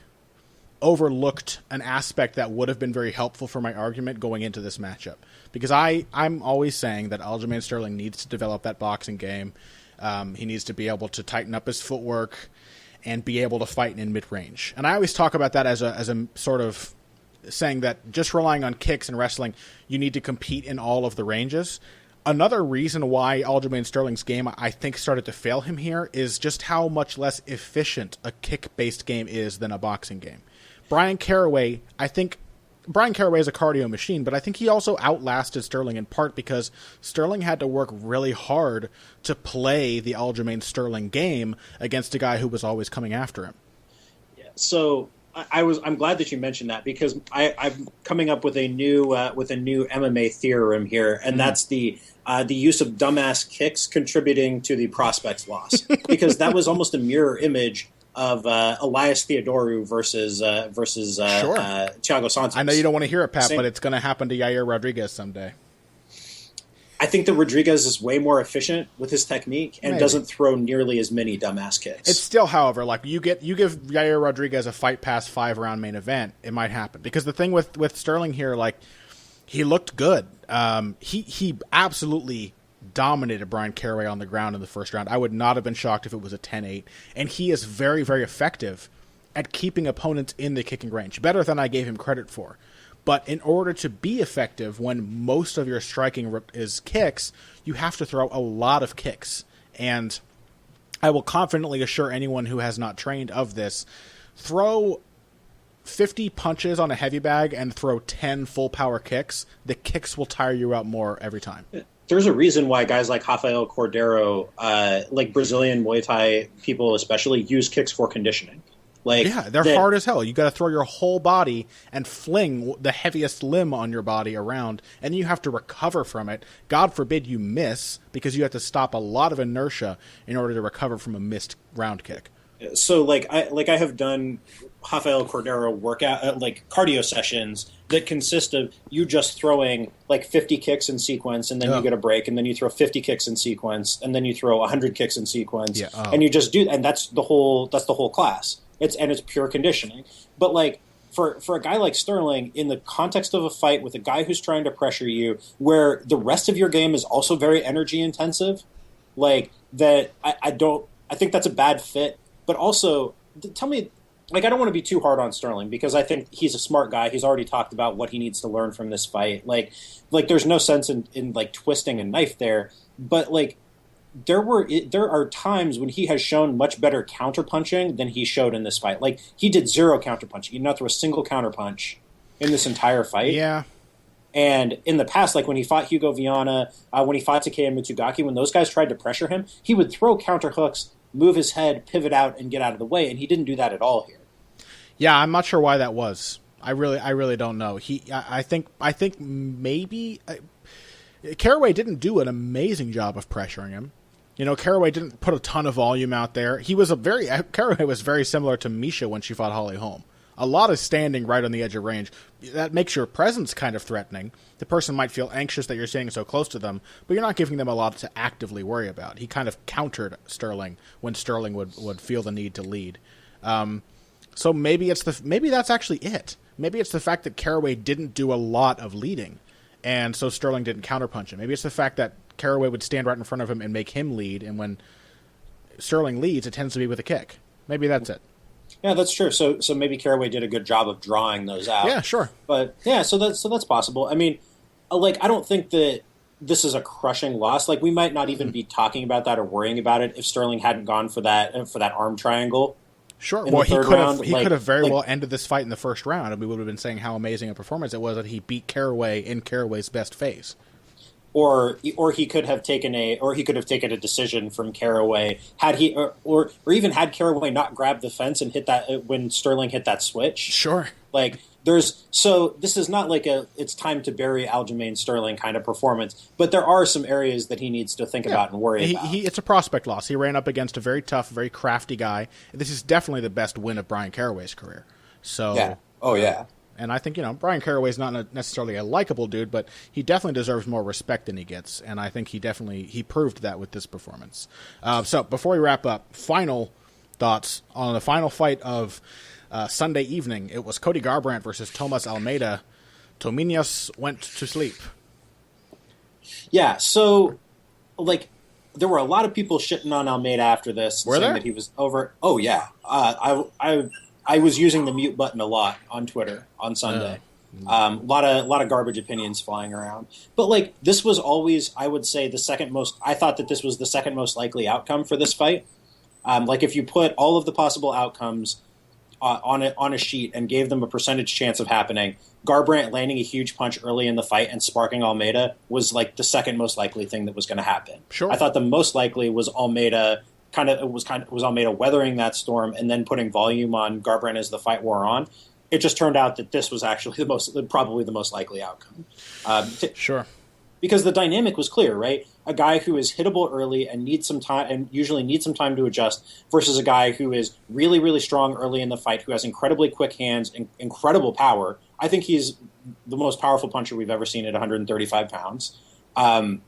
overlooked an aspect that would have been very helpful for my argument going into this matchup. Because I'm always saying that Aljamain Sterling needs to develop that boxing game. He needs to be able to tighten up his footwork. and be able to fight in mid-range. And I always talk about that as a sort of saying that just relying on kicks in wrestling, you need to compete in all of the ranges. Another reason why Aljamain Sterling's game, I think, started to fail him here is just how much less efficient a kick-based game is than a boxing game. Brian Caraway is a cardio machine, but I think he also outlasted Sterling in part because Sterling had to work really hard to play the Aljamain Sterling game against a guy who was always coming after him. Yeah, so I'm glad that you mentioned that because I'm coming up with a new MMA theorem here, and that's the use of dumbass kicks contributing to the prospect's loss because that was almost a mirror image of Elias Theodorou versus Thiago Santos. I know you don't want to hear it, Pat, but it's going to happen to Yair Rodriguez someday. I think that Rodriguez is way more efficient with his technique and doesn't throw nearly as many dumbass kicks. It's still, however, like you give Yair Rodriguez a fight pass 5-round main event, it might happen. Because the thing with Sterling here, like, he looked good. He absolutely dominated Brian Caraway on the ground in the first round. I would not have been shocked if it was a 10-8. And he is very, very effective at keeping opponents in the kicking range, better than I gave him credit for. But in order to be effective when most of your striking is kicks, you have to throw a lot of kicks. And I will confidently assure anyone who has not trained of this, throw 50 punches on a heavy bag and throw 10 full power kicks. The kicks will tire you out more every time. There's a reason why guys like Rafael Cordeiro, like Brazilian Muay Thai people especially, use kicks for conditioning. They're hard as hell. You got to throw your whole body and fling the heaviest limb on your body around, and then you have to recover from it. God forbid you miss, because you have to stop a lot of inertia in order to recover from a missed round kick. So, I have done Rafael Cordeiro workout, cardio sessions that consist of you just throwing 50 kicks in sequence, and then you get a break, and then you throw 50 kicks in sequence, and then you throw 100 kicks in sequence, and you just do, and that's the whole class. It's pure conditioning. But for a guy like Sterling, in the context of a fight with a guy who's trying to pressure you, where the rest of your game is also very energy intensive, I think that's a bad fit. But also, tell me, I don't want to be too hard on Sterling because I think he's a smart guy. He's already talked about what he needs to learn from this fight. There's no sense in twisting a knife there. But there are times when he has shown much better counterpunching than he showed in this fight. He did zero counterpunching. He did not throw a single counterpunch in this entire fight. Yeah. And in the past, when he fought Hugo Viana, when he fought Takeya Mitsugaki, when those guys tried to pressure him, he would throw counter hooks, move his head, pivot out, and get out of the way. And he didn't do that at all here. Yeah, I'm not sure why that was. I really don't know. I think maybe Caraway didn't do an amazing job of pressuring him. Caraway didn't put a ton of volume out there. Caraway was very similar to Misha when she fought Holly Holm. A lot of standing right on the edge of range. That makes your presence kind of threatening. The person might feel anxious that you're standing so close to them, but you're not giving them a lot to actively worry about. He kind of countered Sterling when Sterling would feel the need to lead. So maybe that's actually it. Maybe it's the fact that Caraway didn't do a lot of leading, and so Sterling didn't counterpunch him. Maybe it's the fact that Caraway would stand right in front of him and make him lead, and when Sterling leads, it tends to be with a kick. Maybe that's it. Yeah, that's true. So maybe Caraway did a good job of drawing those out. Yeah, sure. But yeah, so that's possible. I mean, I don't think that this is a crushing loss. We might not even be talking about that or worrying about it if Sterling hadn't gone for that arm triangle. Sure. Well, he could have very well ended this fight in the first round, and we would have been saying how amazing a performance it was that he beat Caraway in Caraway's best phase. Or he could have taken a decision from Caraway had he or even had Caraway not grabbed the fence and hit that when Sterling hit that switch. Sure. This is not it's time to bury Aljamain Sterling kind of performance, but there are some areas that he needs to think about and worry about. It's a prospect loss. He ran up against a very tough, very crafty guy. This is definitely the best win of Brian Caraway's career. So yeah. Oh yeah. And I think, Brian Caraway's not necessarily a likable dude, but he definitely deserves more respect than he gets. And I think he proved that with this performance. So before we wrap up, final thoughts on the final fight of Sunday evening. It was Cody Garbrandt versus Tomas Almeida. Tominhas went to sleep. Yeah, so, there were a lot of people shitting on Almeida after this, saying that he was over. Oh yeah, I was using the mute button a lot on Twitter on Sunday. A lot of garbage opinions flying around. But like this was always, I would say, I thought that this was the second most likely outcome for this fight. Like if you put all of the possible outcomes on a sheet and gave them a percentage chance of happening, Garbrandt landing a huge punch early in the fight and sparking Almeida was like the second most likely thing that was going to happen. Sure. I thought the most likely was Almeida Almeida weathering that storm and then putting volume on Garbrandt as the fight wore on. It just turned out that this was actually probably the most likely outcome. Sure. Because the dynamic was clear, right? A guy who is hittable early and needs some time and usually needs some time to adjust versus a guy who is really, really strong early in the fight, who has incredibly quick hands and incredible power. I think he's the most powerful puncher we've ever seen at 135 pounds. And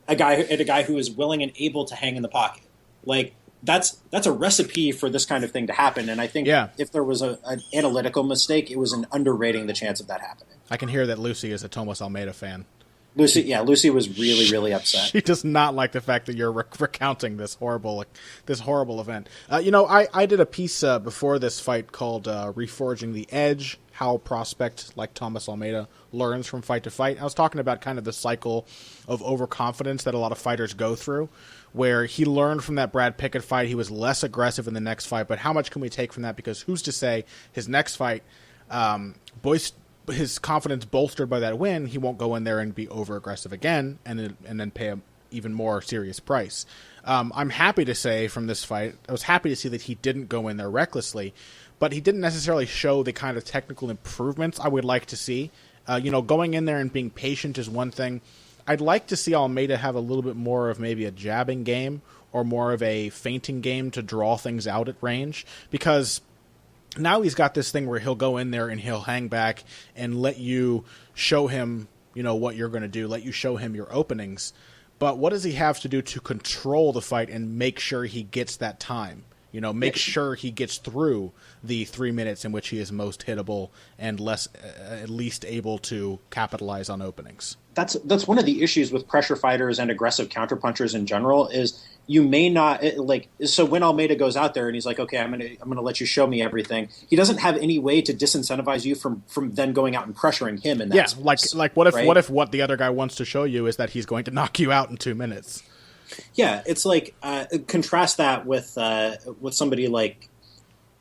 a guy who is willing and able to hang in the pocket. Like that's a recipe for this kind of thing to happen. And I think if there was an analytical mistake, it was an underrating the chance of that happening. I can hear that Lucy is a Tomas Almeida fan. Lucy was really, really upset. She does not like the fact that you're recounting this horrible event. I did a piece before this fight called "Reforging the Edge: How a Prospect Like Tomas Almeida Learns from Fight to Fight." I was talking about kind of the cycle of overconfidence that a lot of fighters go through, where he learned from that Brad Pickett fight. He was less aggressive in the next fight, but how much can we take from that? Because who's to say his next fight, his confidence bolstered by that win, he won't go in there and be over-aggressive again and then pay an even more serious price. I'm happy to say from this fight, I was happy to see that he didn't go in there recklessly, but he didn't necessarily show the kind of technical improvements I would like to see. Going in there and being patient is one thing. I'd like to see Almeida have a little bit more of maybe a jabbing game or more of a feinting game to draw things out at range, because now he's got this thing where he'll go in there and he'll hang back and let you show him, what you're going to do, let you show him your openings. But what does he have to do to control the fight and make sure he gets that time? Make sure he gets through the 3 minutes in which he is most hittable and at least able to capitalize on openings. That's one of the issues with pressure fighters and aggressive counterpunchers in general is you may not so when Almeida goes out there and he's like, okay, I'm gonna let you show me everything. He doesn't have any way to disincentivize you from then going out and pressuring him in that space, like what if what the other guy wants to show you is that he's going to knock you out in 2 minutes? Yeah, it's like contrast that with somebody like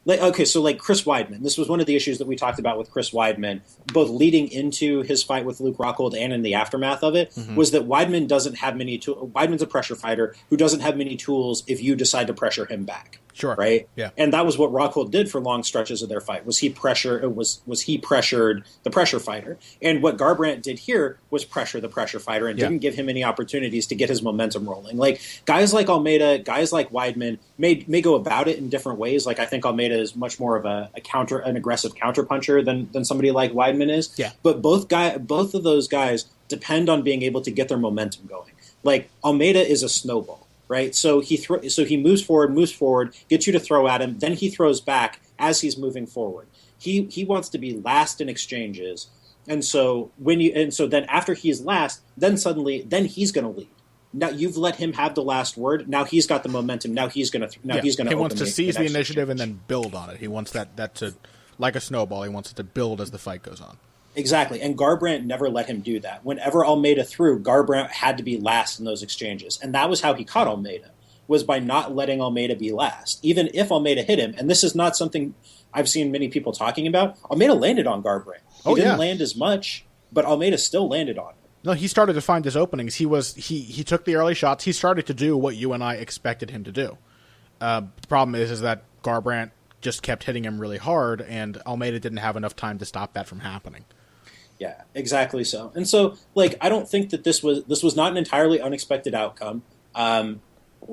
Chris Weidman. This was one of the issues that we talked about with Chris Weidman, both leading into his fight with Luke Rockhold and in the aftermath of it, was that Weidman doesn't have many tools. Weidman's a pressure fighter who doesn't have many tools if you decide to pressure him back. Sure. Right. Yeah. And that was what Rockhold did for long stretches of their fight. Was he pressured the pressure fighter? And what Garbrandt did here was pressure the pressure fighter and didn't give him any opportunities to get his momentum rolling. Like guys like Almeida, guys like Weidman may go about it in different ways. Like I think Almeida is much more of an aggressive counterpuncher than somebody like Weidman is. Yeah. But both of those guys depend on being able to get their momentum going. Like Almeida is a snowball. Right, so he moves forward, gets you to throw at him, then he throws back as he's moving forward. He wants to be last in exchanges, and so then after he's last, then he's going to lead. Now you've let him have the last word. Now he's got the momentum. Now he's going to. He wants to seize the initiative and then build on it. He wants that to, like a snowball. He wants it to build as the fight goes on. Exactly, and Garbrandt never let him do that. Whenever Almeida threw, Garbrandt had to be last in those exchanges, and that was how he caught Almeida, was by not letting Almeida be last. Even if Almeida hit him, and this is not something I've seen many people talking about, Almeida landed on Garbrandt. He didn't land as much, but Almeida still landed on him. No, he started to find his openings. He took the early shots. He started to do what you and I expected him to do. The problem is that Garbrandt just kept hitting him really hard, and Almeida didn't have enough time to stop that from happening. Yeah, exactly so. And so, I don't think that this was not an entirely unexpected outcome.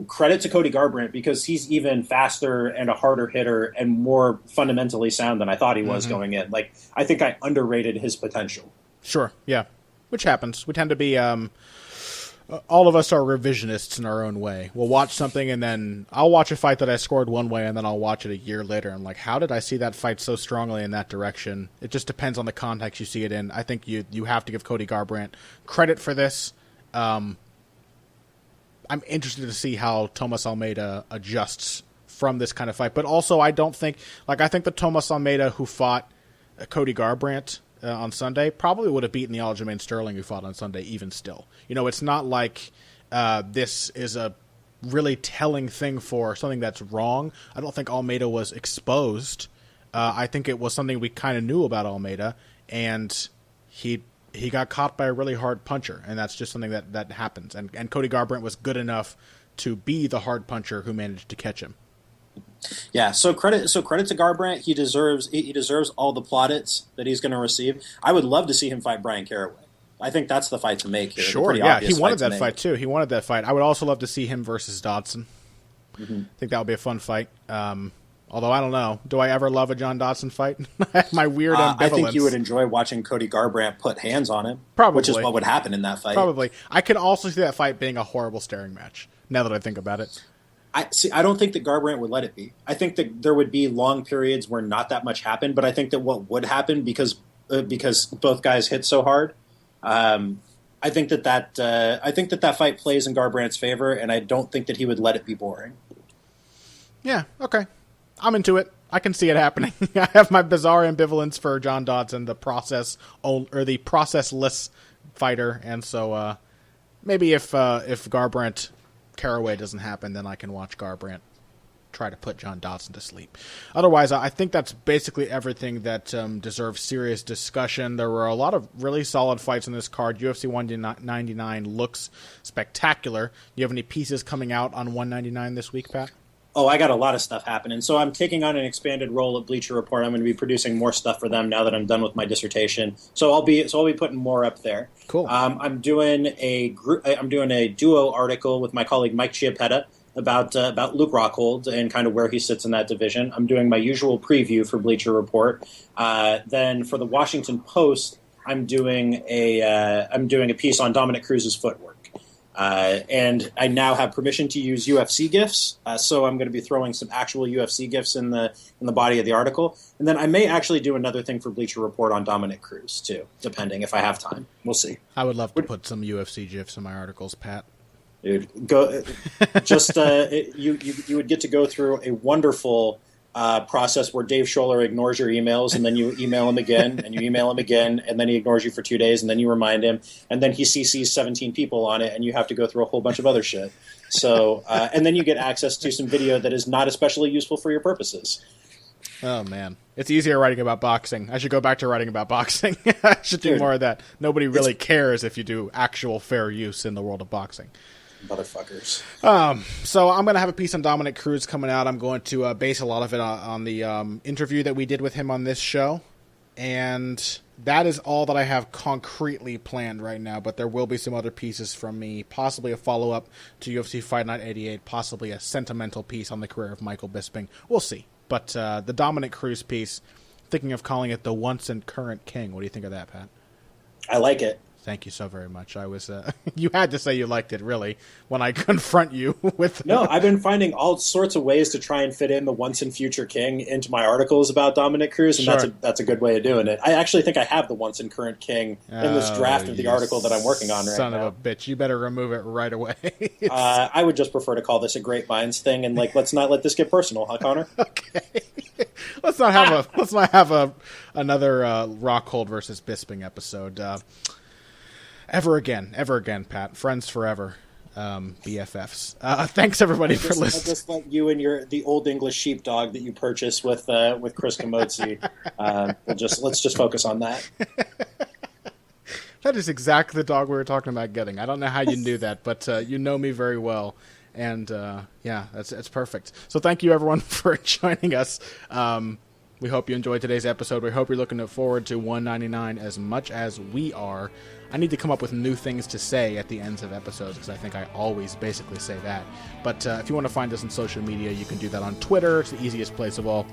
Credit to Cody Garbrandt, because he's even faster and a harder hitter and more fundamentally sound than I thought he was going in. I think I underrated his potential. Sure, yeah, which happens. We tend to be all of us are revisionists in our own way. We'll watch something and then I'll watch a fight that I scored one way and then I'll watch it a year later and how did I see that fight so strongly in that direction? It just depends on the context you see it in. I think you have to give Cody Garbrandt credit for this. I'm interested to see how Thomas Almeida adjusts from this kind of fight. But also, I don't think, I think the Thomas Almeida who fought Cody Garbrandt on Sunday probably would have beaten the Aljamain Sterling who fought on Sunday even still. It's not like this is a really telling thing for something that's wrong. I don't think Almeida was exposed. I think it was something we kind of knew about Almeida, and he got caught by a really hard puncher, and that's just something that happens. And Cody Garbrandt was good enough to be the hard puncher who managed to catch him. Yeah, so credit to Garbrandt. He deserves all the plaudits that he's going to receive. I would love to see him fight Brian Caraway. I think that's the fight to make here. Sure, yeah, he wanted that fight too. He wanted that fight. I would also love to see him versus Dodson. Mm-hmm. I think that would be a fun fight. Although I don't know, do I ever love a John Dodson fight? My weird ambivalence. I think you would enjoy watching Cody Garbrandt put hands on him, probably, which is what would happen in that fight. Probably. I can also see that fight being a horrible staring match. Now that I think about it. I don't think that Garbrandt would let it be. I think that there would be long periods where not that much happened, but I think that what would happen because both guys hit so hard, I think that fight plays in Garbrandt's favor, and I don't think that he would let it be boring. Yeah, okay. I'm into it. I can see it happening. I have my bizarre ambivalence for John Dodson, the processless fighter, and so maybe if Garbrandt Caraway doesn't happen, then I can watch Garbrandt try to put John Dodson to sleep. Otherwise, I think that's basically everything that deserves serious discussion. There were a lot of really solid fights in this card. UFC 199 looks spectacular. You have any pieces coming out on 199 this week, Pat? Oh, I got a lot of stuff happening. So I'm taking on an expanded role at Bleacher Report. I'm going to be producing more stuff for them now that I'm done with my dissertation. So I'll be putting more up there. Cool. I'm doing a duo article with my colleague Mike Chiappetta about Luke Rockhold and kind of where he sits in that division. I'm doing my usual preview for Bleacher Report. Then for the Washington Post, I'm doing a piece on Dominick Cruz's footwork. And I now have permission to use UFC GIFs, so I'm going to be throwing some actual UFC GIFs in the body of the article. And then I may actually do another thing for Bleacher Report on Dominick Cruz, too, depending if I have time. We'll see. I would love to put some UFC GIFs in my articles, Pat. Dude, go just you would get to go through a wonderful process where Dave Scholler ignores your emails, and then you email him again, and you email him again, and then he ignores you for 2 days, and then you remind him, and then he CCs 17 people on it, and you have to go through a whole bunch of other shit. So, and then you get access to some video that is not especially useful for your purposes. Oh, man. It's easier writing about boxing. I should go back to writing about boxing. I should do more of that. Nobody really cares if you do actual fair use in the world of boxing. Motherfuckers. So I'm going to have a piece on Dominick Cruz coming out. I'm going to base a lot of it on the interview that we did with him on this show. And that is all that I have concretely planned right now. But there will be some other pieces from me, possibly a follow-up to UFC Fight Night 88, possibly a sentimental piece on the career of Michael Bisping. We'll see. But the Dominick Cruz piece, thinking of calling it the once and current king. What do you think of that, Pat? I like it. Thank you so very much. I was you had to say you liked it, really, when I confront you with... No, I've been finding all sorts of ways to try and fit in the once and future king into my articles about Dominick Cruz, and sure. that's a good way of doing it. I actually think I have the once and current king in this draft of the article that I'm working on right now. Son of a bitch. You better remove it right away. I would just prefer to call this a Great Minds thing, and let's not let this get personal, huh, Connor? Okay. Let's not have another Rockhold versus Bisping episode. Ever again, Pat. Friends forever. BFFs. Thanks everybody for listening. I just let you and the old English sheepdog that you purchased with Chris Kamotsi. Let's just focus on that. That is exactly the dog we were talking about getting. I don't know how you knew that, but you know me very well. And yeah, that's perfect. So thank you everyone for joining us. We hope you enjoyed today's episode. We hope you're looking forward to 199 as much as we are. I need to come up with new things to say at the ends of episodes because I think I always basically say that. But if you want to find us on social media, you can do that on Twitter. It's the easiest place of all.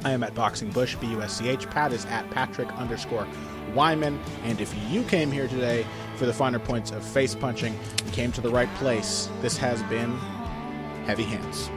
I am at Boxing Bush, BUSCH. Pat is at Patrick_Wyman. And if you came here today for the finer points of face punching, you came to the right place. This has been Heavy Hands.